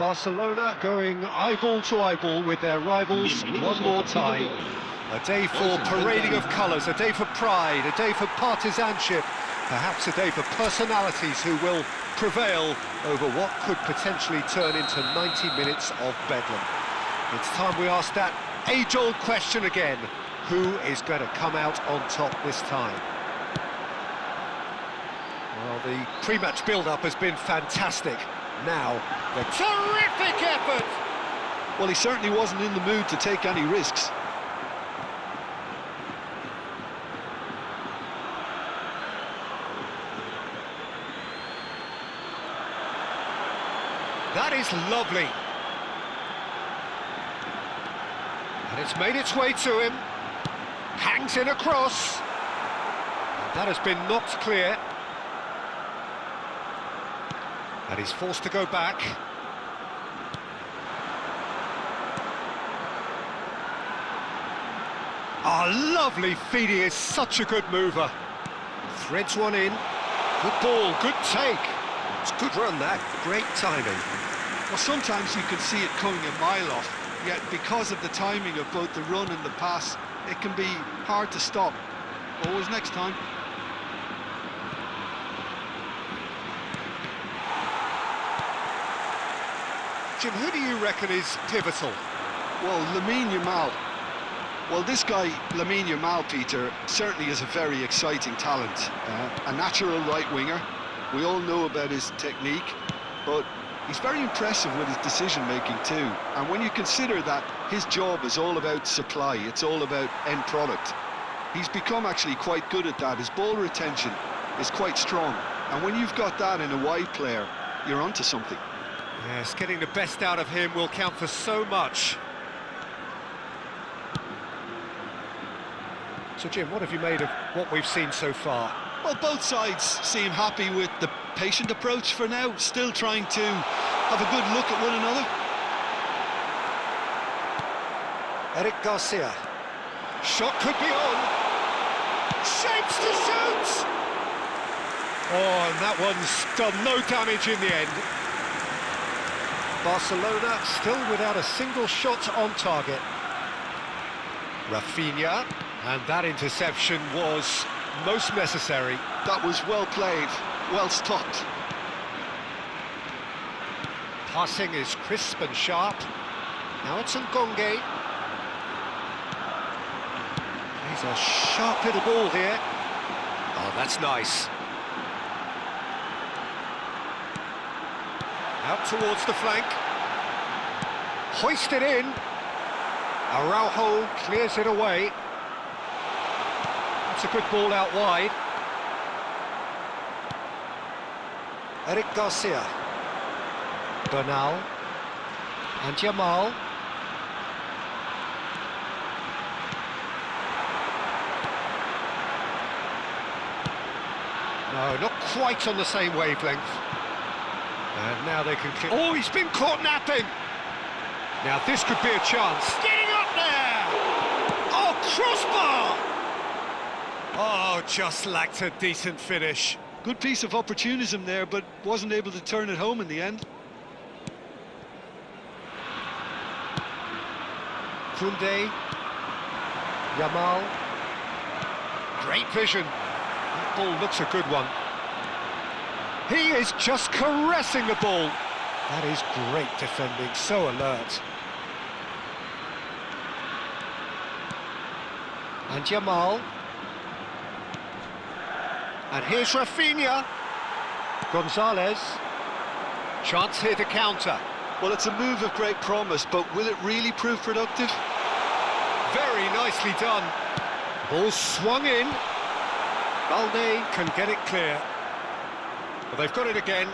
Barcelona going eyeball to eyeball with their rivals one more time. A day for parading of colours, a day for pride, a day for partisanship, perhaps a day for personalities who will prevail over what could potentially turn into 90 minutes of bedlam. It's time we ask that age-old question again. Who is going to come out on top this time? Well, the pre-match build-up has been fantastic. Now, the terrific effort! Well, he certainly wasn't in the mood to take any risks. That is lovely. And it's made its way to him. Hangs in across. And that has been knocked clear. And he's forced to go back. Oh, lovely feed, he is such a good mover. Threads one in. Good ball, good take. It's a good run that, great timing. Well, sometimes you can see it coming a mile off, yet because of the timing of both the run and the pass, it can be hard to stop. Always next time. Jim, who do you reckon is pivotal? Well, Lamine Yamal. Well, this guy, Lamine Yamal, Peter, certainly is a very exciting talent. A natural right winger. We all know about his technique, but he's very impressive with his decision-making too. And when you consider that his job is all about supply, it's all about end product, He's become actually quite good at that. His ball retention is quite strong. And when you've got that in a wide player, you're onto something. Yes, getting the best out of him will count for so much. So, Jim, what have you made of what we've seen so far? Well, both sides seem happy with the patient approach for now, still trying to have a good look at one another. Eric Garcia. Shot could be on. Shapes to shoot! Oh, and that one's done no damage in the end. Barcelona still without a single shot on target. Rafinha, and that interception was most necessary. That was well played, well stopped. Passing is crisp and sharp. Now it's Ngonge. He's a sharp little ball here. Oh, that's nice. Out towards the flank. Hoisted in. Araujo clears it away. That's a good ball out wide. Eric Garcia. Bernal. And Jamal. No, not quite on the same wavelength. And now they can clear... Oh, he's been caught napping! Now this could be a chance. Getting up there! Oh, crossbar! Oh, just lacked a decent finish. Good piece of opportunism there, but wasn't able to turn it home in the end. Koundé. Yamal. Great vision. That ball looks a good one. He is just caressing the ball. That is great defending, so alert. And Jamal. And here's Rafinha. Gonzalez. Chance here to counter. Well, it's a move of great promise, but will it really prove productive? Very nicely done. Ball swung in. Balde can get it clear. But they've got it again.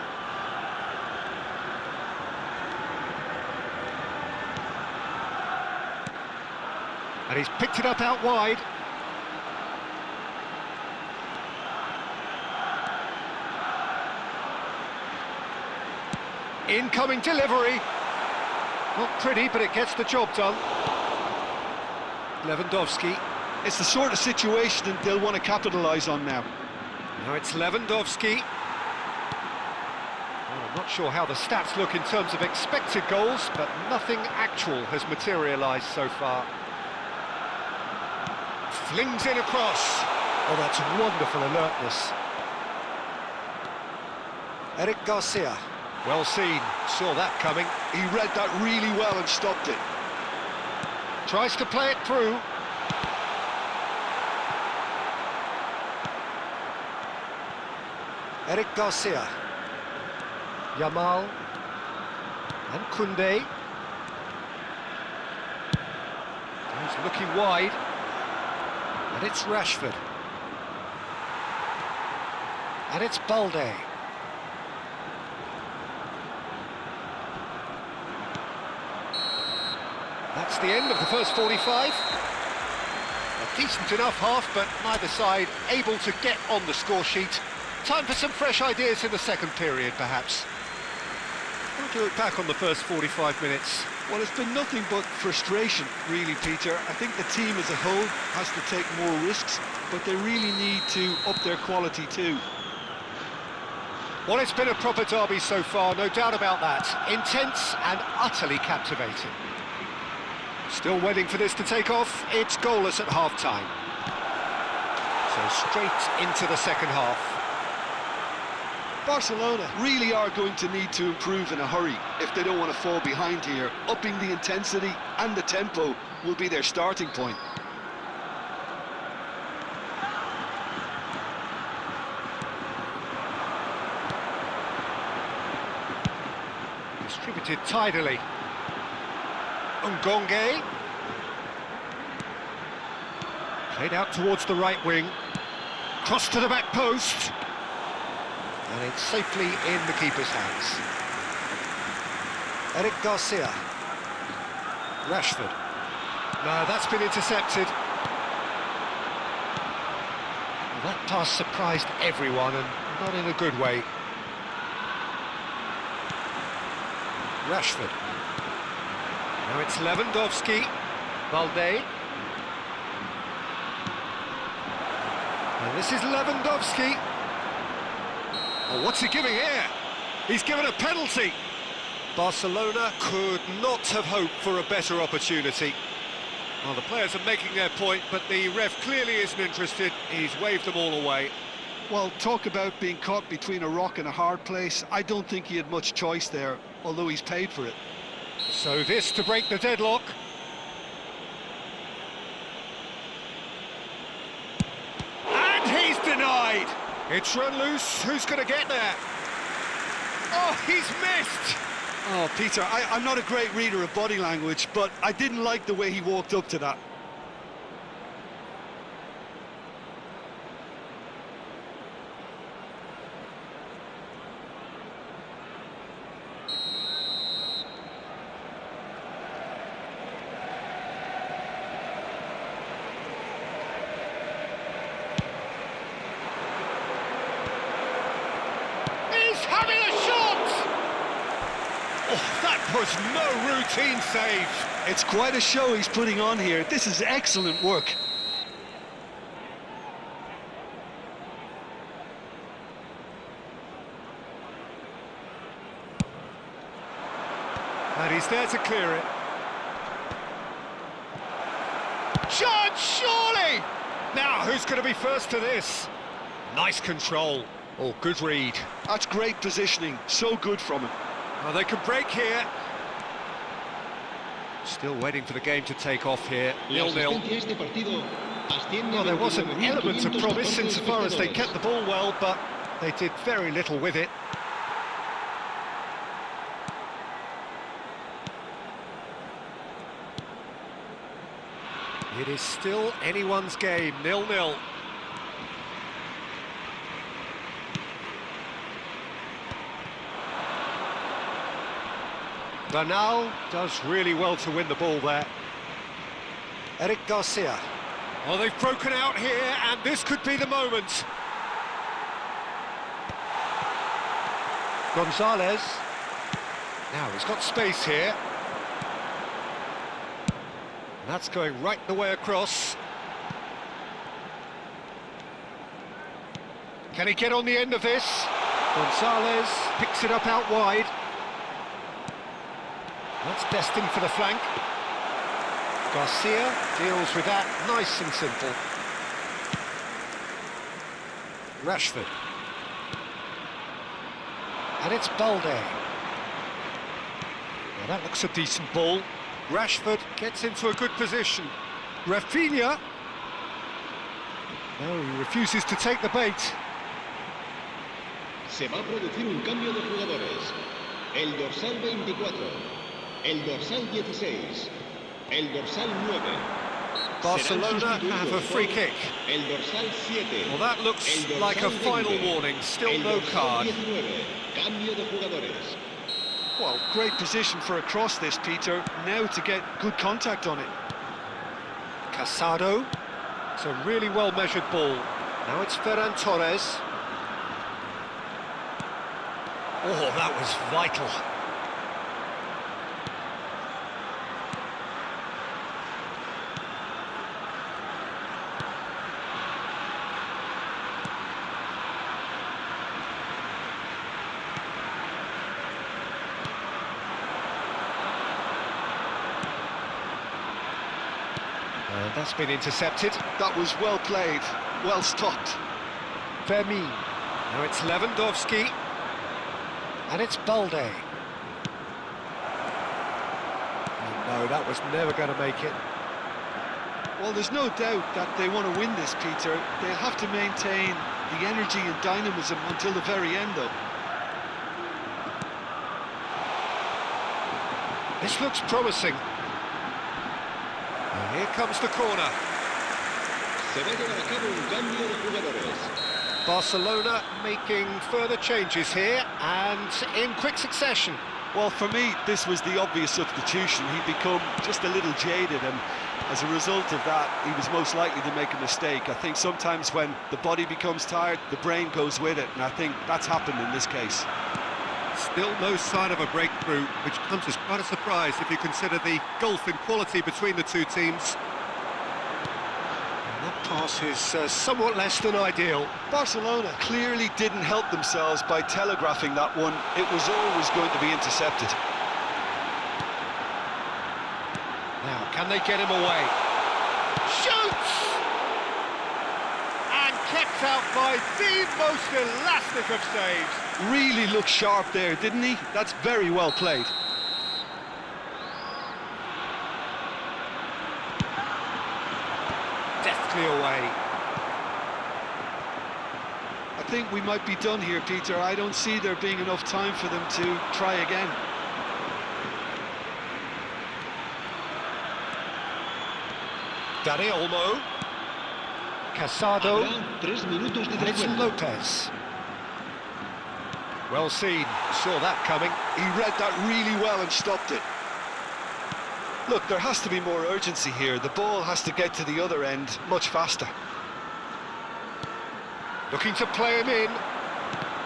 And he's picked it up out wide. Incoming delivery. Not pretty, but it gets the job done. Lewandowski. It's the sort of situation that they'll want to capitalise on now. Now it's Lewandowski. Well, I'm not sure how the stats look in terms of expected goals, but nothing actual has materialised so far. Flings in across. Oh, that's wonderful alertness. Eric Garcia. Well seen, saw that coming. He read that really well and stopped it. Tries to play it through. Eric Garcia. Yamal. And Koundé. He's looking wide. And it's Rashford. And it's Balde. That's the end of the first 45. A decent enough half, but neither side able to get on the score sheet. Time for some fresh ideas in the second period, perhaps. How do you look back on the first 45 minutes? Well, it's been nothing but frustration, really, Peter. I think the team as a whole has to take more risks, but they really need to up their quality too. Well, it's been a proper derby so far, no doubt about that. Intense and utterly captivating. Still waiting for this to take off. It's goalless at half-time. So straight into the second half. Barcelona really are going to need to improve in a hurry if they don't want to fall behind here. Upping the intensity and the tempo will be their starting point. Distributed tidily. Ngonge. Played out towards the right wing. Cross to the back post. And it's safely in the keeper's hands. Eric Garcia. Rashford. No, that's been intercepted. Well, that pass surprised everyone, and not in a good way. Rashford. Now it's Lewandowski. Valde. And this is Lewandowski. Oh, what's he giving here? He's given a penalty. Barcelona could not have hoped for a better opportunity. Well, the players are making their point, but the ref clearly isn't interested. He's waved them all away. Well, talk about being caught between a rock and a hard place. I don't think he had much choice there, although he's paid for it. So this to break the deadlock. And he's denied. It's run loose. Who's going to get there? Oh, he's missed. Oh, Peter, I'm not a great reader of body language, but I didn't like the way he walked up to that. He's having a shot! Oh, that was no routine save. It's quite a show he's putting on here. This is excellent work. And he's there to clear it. Chance, surely! Now, who's going to be first to this? Nice control. Oh, good read. That's great positioning. So good from him. Oh, they can break here. Still waiting for the game to take off here. 0-0. Well, there was an element of promise insofar as they kept the ball well, but they did very little with it. It is still anyone's game, 0-0. Bernal does really well to win the ball there. Eric Garcia. Oh, they've broken out here, and this could be the moment. Gonzalez. Now, he's got space here. And that's going right the way across. Can he get on the end of this? Gonzalez picks it up out wide. That's destined for the flank. Garcia deals with that nice and simple. Rashford. And it's Balde. Now that looks a decent ball. Rashford gets into a good position. Rafinha. No, he refuses to take the bait. Se va a producir un cambio de jugadores. El dorsal 24. El dorsal 16, el dorsal 9. Barcelona have a free kick. El dorsal 7. Well, that looks like a final warning. Still no card. Cambio de jugadores. Well, great position for a cross this, Peter. Now to get good contact on it. Casado. It's a really well-measured ball. Now it's Ferran Torres. Oh, that was vital. And that's been intercepted. That was well played, well stopped. Fermin. Now it's Lewandowski. And it's Balde. Oh, no, that was never going to make it. Well, there's no doubt that they want to win this, Peter. They'll have to maintain the energy and dynamism until the very end, though. This looks promising. And here comes the corner. Se va a llevar a cabo un cambio de jugadores. Barcelona making further changes here and in quick succession. Well, for me, this was the obvious substitution. He'd become just a little jaded, and as a result of that, he was most likely to make a mistake. I think sometimes when the body becomes tired, the brain goes with it, and I think that's happened in this case. Still no sign of a breakthrough, which comes as quite a surprise if you consider the gulf in quality between the two teams. And that pass is somewhat less than ideal. Barcelona clearly didn't help themselves by telegraphing that one. It was always going to be intercepted. Now, can they get him away? Shoots! And kept out by the most elastic of saves. Really looked sharp there, didn't he? That's very well played. Deftly away. I think we might be done here, Peter. I don't see there being enough time for them to try again. Dani Olmo. Casado. Habrá 3 minutos de And it's descuento. Lopez. Well seen, saw that coming. He read that really well and stopped it. Look, there has to be more urgency here. The ball has to get to the other end much faster. Looking to play him in.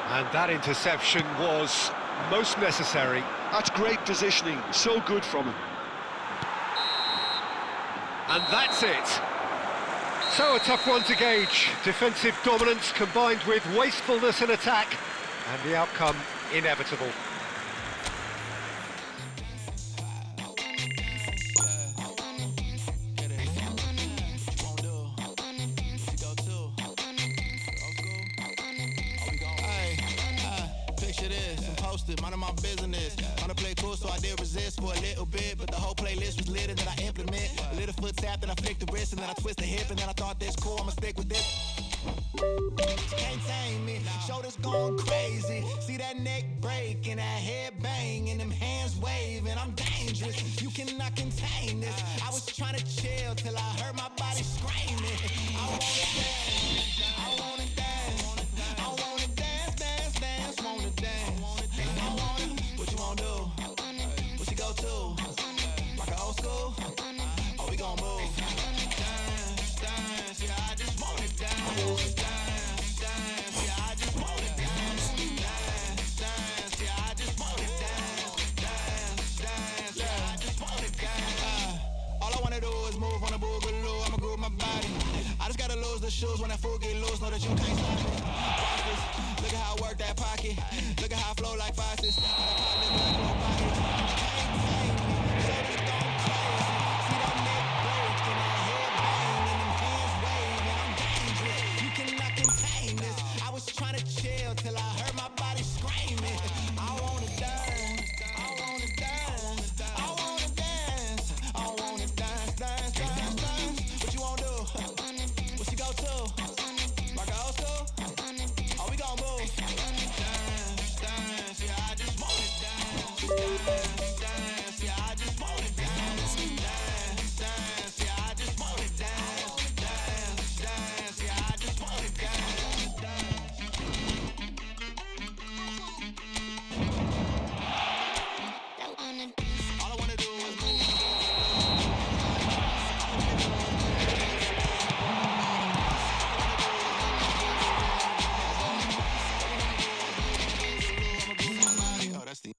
And that interception was most necessary. That's great positioning, so good from him. And that's it. So a tough one to gauge. Defensive dominance combined with wastefulness in attack. And the outcome inevitable. Picture this, I'm posted, minding my business. Wanna play cool, so I did resist for a little bit, but the whole playlist was lit and then I implement. A little foot tap, then I flick the wrist, and then I twist the hip, and then I thought this cool, I'ma stick with this. Can't tame me, shoulders going crazy. See that neck break and that head bang and them hands waving. I'm dangerous, you cannot contain this. I was trying to chill till I heard my body screaming. I wanna dance, I wanna dance, I wanna dance, dance, dance, wanna dance. I wanna, what you wanna do? What you go to? Rock a old school? Oh, we gon' move. Dance, dance, yeah, I just wanna dance. Shoes when that fool get loose, know that you can't stop me. Watch this, look at how I work that pocket. Look at how I flow like faucets. You cannot contain this. I was trying to chill till I heard my body screaming. I wanna dance, I wanna dance, I wanna dance, I wanna dance, dance, dance, dance. What you wanna do? What you go to? Rock a old school? Oh, we gon' move. Dance, dance, yeah, I just wanna dance. Dance, dance, yeah, I just wanna dance. Dance, dance, yeah, I just wanna dance. Dance, dance, yeah, I just wanna dance. All I wanna do is move. Oh, that's the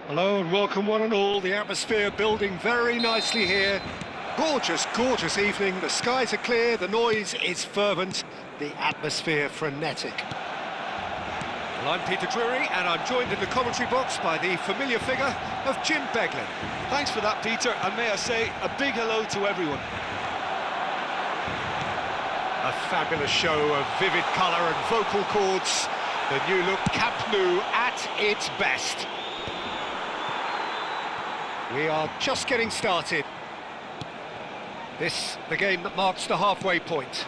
Hello and welcome one and all. The atmosphere building very nicely here. Gorgeous, gorgeous evening. The skies are clear, the noise is fervent, the atmosphere frenetic. Well, I'm Peter Drury and I'm joined in the commentary box by the familiar figure of Jim Beglin. Thanks for that, Peter, and may I say a big hello to everyone. A fabulous show of vivid colour and vocal cords. The new look Camp Nou at its best. We are just getting started. This, the game that marks the halfway point.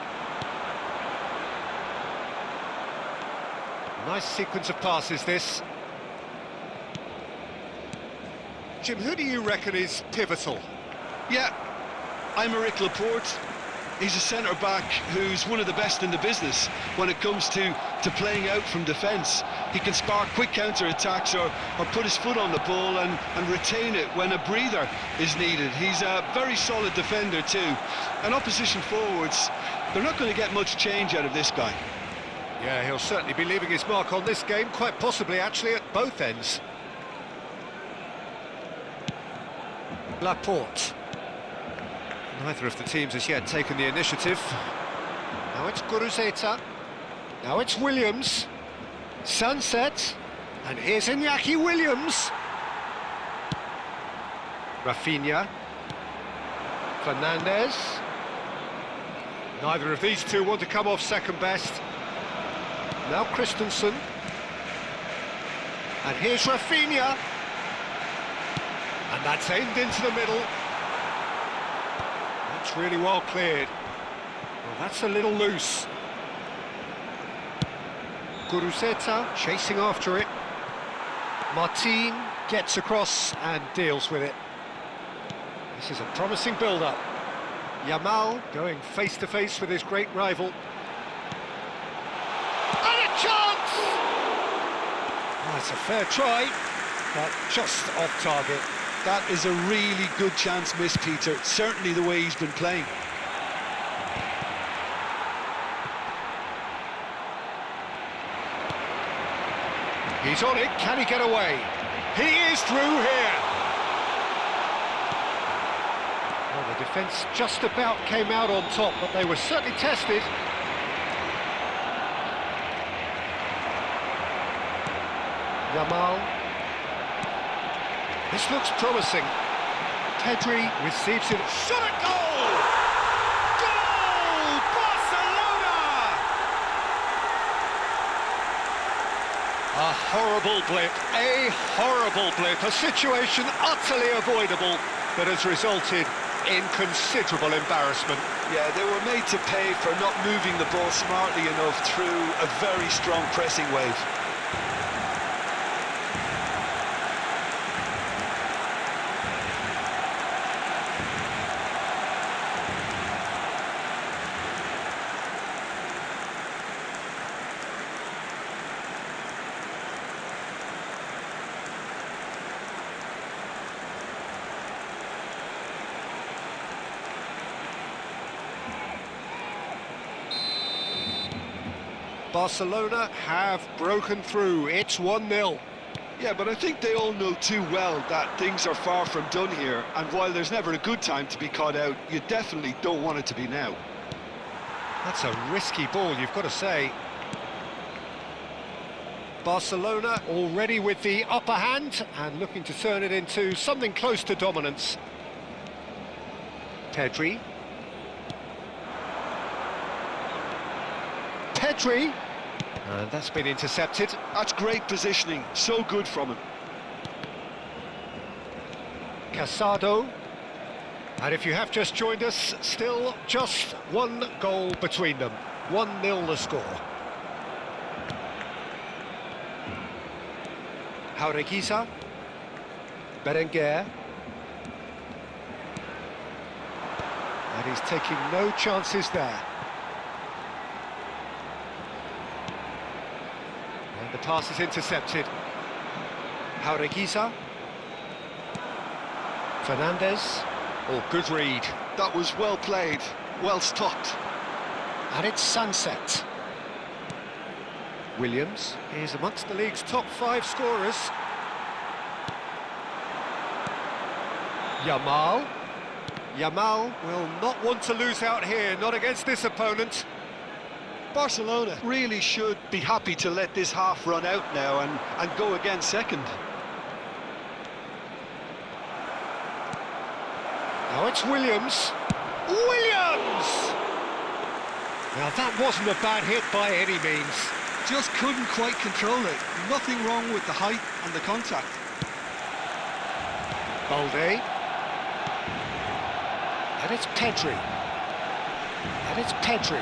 Nice sequence of passes, this. Jim, who do you reckon is pivotal? Yeah, I'm Eric Laporte. He's a centre-back who's one of the best in the business when it comes to playing out from defence. He can spark quick counter-attacks or put his foot on the ball and retain it when a breather is needed. He's a very solid defender too. And opposition forwards, they're not going to get much change out of this guy. Yeah, he'll certainly be leaving his mark on this game, quite possibly actually at both ends. Laporte. Neither of the teams has yet taken the initiative. Now it's Guruzeta. Now it's Williams. Sunset. And here's Iñaki Williams. Rafinha. Fernandez. Neither of these two want to come off second best. Now Christensen. And here's Rafinha. And that's aimed into the middle. That's really well cleared. Well, that's a little loose. Guruzeta chasing after it. Martin gets across and deals with it. This is a promising build-up. Yamal going face-to-face with his great rival. And a chance! Oh, it's a fair try, but just off target. That is a really good chance missed, Peter. Certainly the way he's been playing. He's on it, can he get away? He is through here! Well, the defence just about came out on top, but they were certainly tested. Yamal. This looks promising. Pedri receives it. Shot at goal! Goal! Barcelona! A horrible blip, a situation utterly avoidable that has resulted in considerable embarrassment. Yeah, they were made to pay for not moving the ball smartly enough through a very strong pressing wave. Barcelona have broken through. It's 1-0. Yeah, but I think they all know too well that things are far from done here, and while there's never a good time to be caught out, you definitely don't want it to be now. That's a risky ball, you've got to say. Barcelona already with the upper hand and looking to turn it into something close to dominance. Pedri. And that's been intercepted. That's great positioning, so good from him. Casado. And if you have just joined us, still just one goal between them. 1-0 the score. Jaureguisa. Berenguer. And he's taking no chances there. And the pass is intercepted. Jaureguisa. Fernandez. Oh, good read. That was well played, well stopped. And it's Sunset. Williams is amongst the league's top 5 scorers. Yamal. Yamal will not want to lose out here, not against this opponent. Barcelona really should be happy to let this half run out now and go again second. Now it's Williams. Williams! Now that wasn't a bad hit by any means. Just couldn't quite control it. Nothing wrong with the height and the contact. Balde. And it's Pedri. And it's Pedri.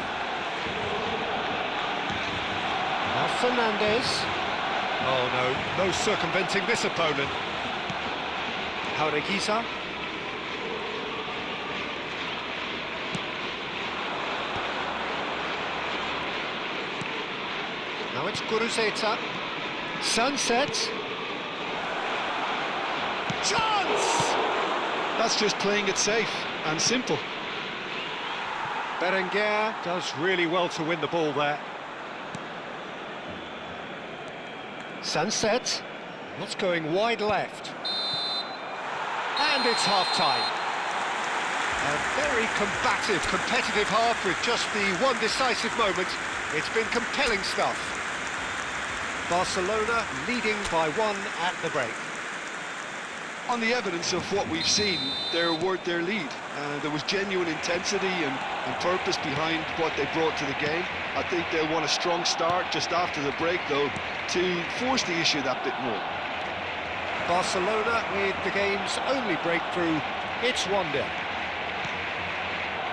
Now Fernandez. Oh no circumventing this opponent. Jaureguiza. Now it's Guruzeta. Sunset. Chance! That's just playing it safe and simple. Berenguer does really well to win the ball there. Sunset. That's going wide left. And it's half-time. A very combative, competitive half with just the one decisive moment. It's been compelling stuff. Barcelona leading by 1 at the break. On the evidence of what we've seen, they're worth their lead. There was genuine intensity and purpose behind what they brought to the game. I think they'll want a strong start just after the break, though, to force the issue that bit more. Barcelona with the game's only breakthrough. It's 1-0.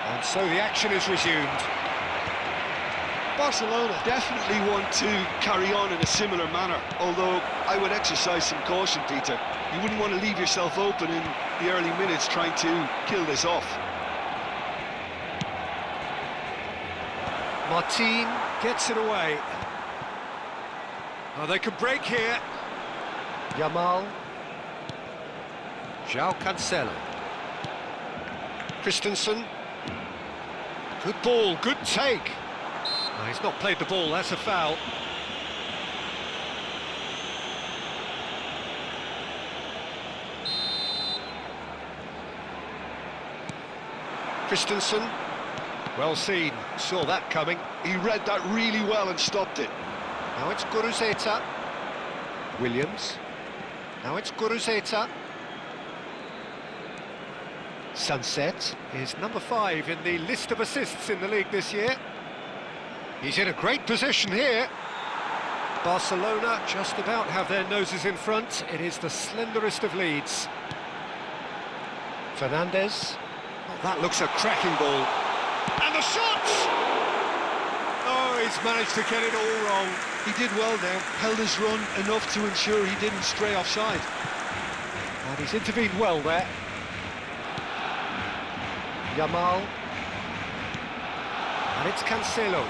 And so the action is resumed. Barcelona definitely want to carry on in a similar manner, although I would exercise some caution, Peter. You wouldn't want to leave yourself open in the early minutes trying to kill this off. Martin gets it away. Oh, they can break here. Yamal. João Cancelo. Christensen. Good ball, good take. No, he's not played the ball, that's a foul. Christensen, well seen, saw that coming. He read that really well and stopped it. Now it's Guruzeta. Williams. Now it's Guruzeta. Sunset is number 5 in the list of assists in the league this year. He's in a great position here. Barcelona just about have their noses in front. It is the slenderest of leads. Fernandez. Oh, that looks a cracking ball. And the shot! Oh, he's managed to get it all wrong. He did well there, held his run enough to ensure he didn't stray offside. And he's intervened well there. Yamal. And it's Cancelo.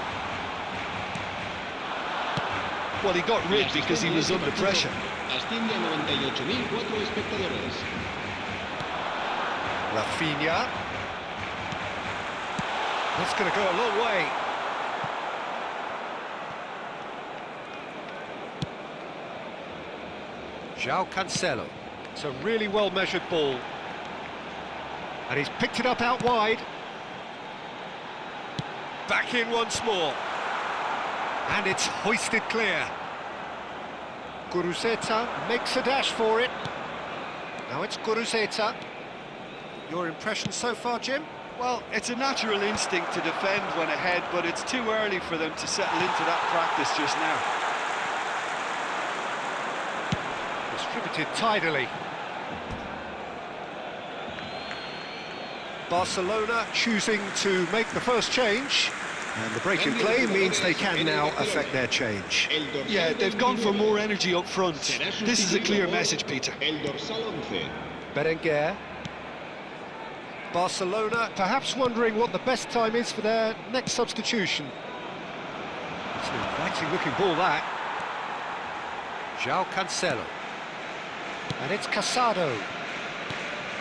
Well, he got rid because he was under pressure. Asciende a 98.004 espectadores. Rafinha. That's going to go a long way. João Cancelo. It's a really well-measured ball. And he's picked it up out wide. Back in once more. And it's hoisted clear. Guruzeta makes a dash for it. Now it's Guruzeta. Your impression so far, Jim? Well, it's a natural instinct to defend when ahead, but it's too early for them to settle into that practice just now. Distributed tidily. Barcelona choosing to make the first change. And the break in play means they can now affect their change. Yeah, they've gone for more energy up front. This is a clear message, Peter. El dorsal 11. Berenguer. Barcelona perhaps wondering what the best time is for their next substitution. It's an inviting looking ball, that. João Cancelo. And it's Casado.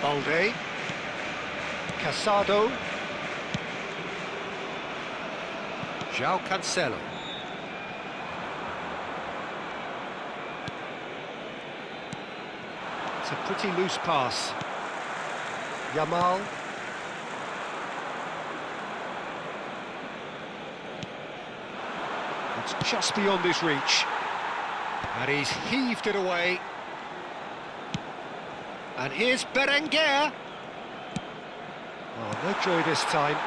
Balde. Casado. João Cancelo. It's a pretty loose pass. Yamal. It's just beyond his reach. And he's heaved it away. And here's Berenguer. Oh, no joy this time.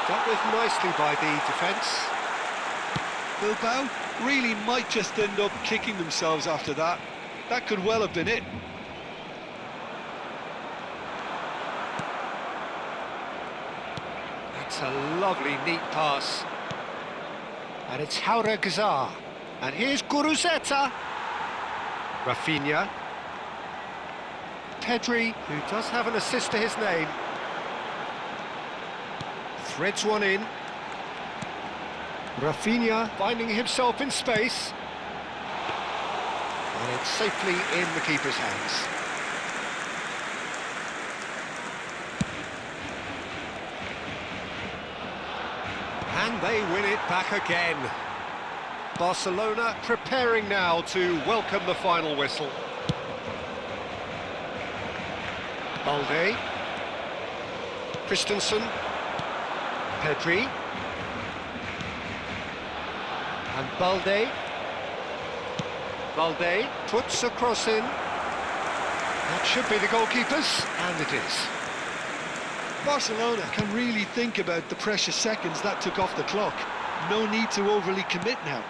Dealt with nicely by the defence. Bilbao really might just end up kicking themselves after that. That could well have been it. That's a lovely, neat pass. And it's Hauregzar. And here's Guruzeta. Rafinha. Pedri, who does have an assist to his name. Threads one in. Rafinha finding himself in space. And it's safely in the keeper's hands. And they win it back again. Barcelona preparing now to welcome the final whistle. Balde. Christensen. Pedri. And Balde. Balde puts a cross in. That should be the goalkeepers, and it is. Barcelona can really think about the precious seconds that took off the clock. No need to overly commit now.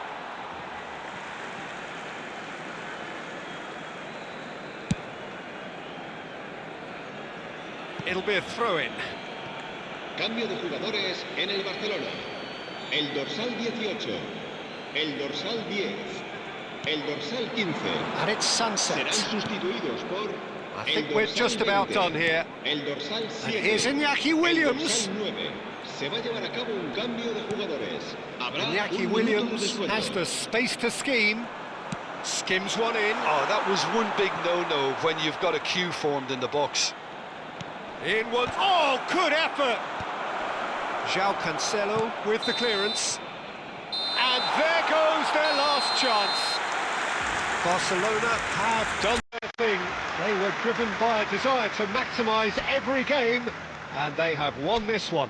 It'll be a throw-in. Cambio de jugadores en el Barcelona. El dorsal 18, el dorsal 10, el dorsal 15. And it's sunset. Serán sustituidos por I el think we're dorsal just about 20, done here. el dorsal And 7, here's Iñaki el Williams. dorsal 9. Se va a llevar a cabo un cambio de jugadores. Habrá Iñaki un minuto de Williams descuento. has the space to scheme. Skims one in. Oh, that was one big no-no when you've got a queue formed in the box. In one. Oh, good effort. João Cancelo with the clearance. And there goes their last chance. Barcelona have done their thing. They were driven by a desire to maximise every game, and they have won this one.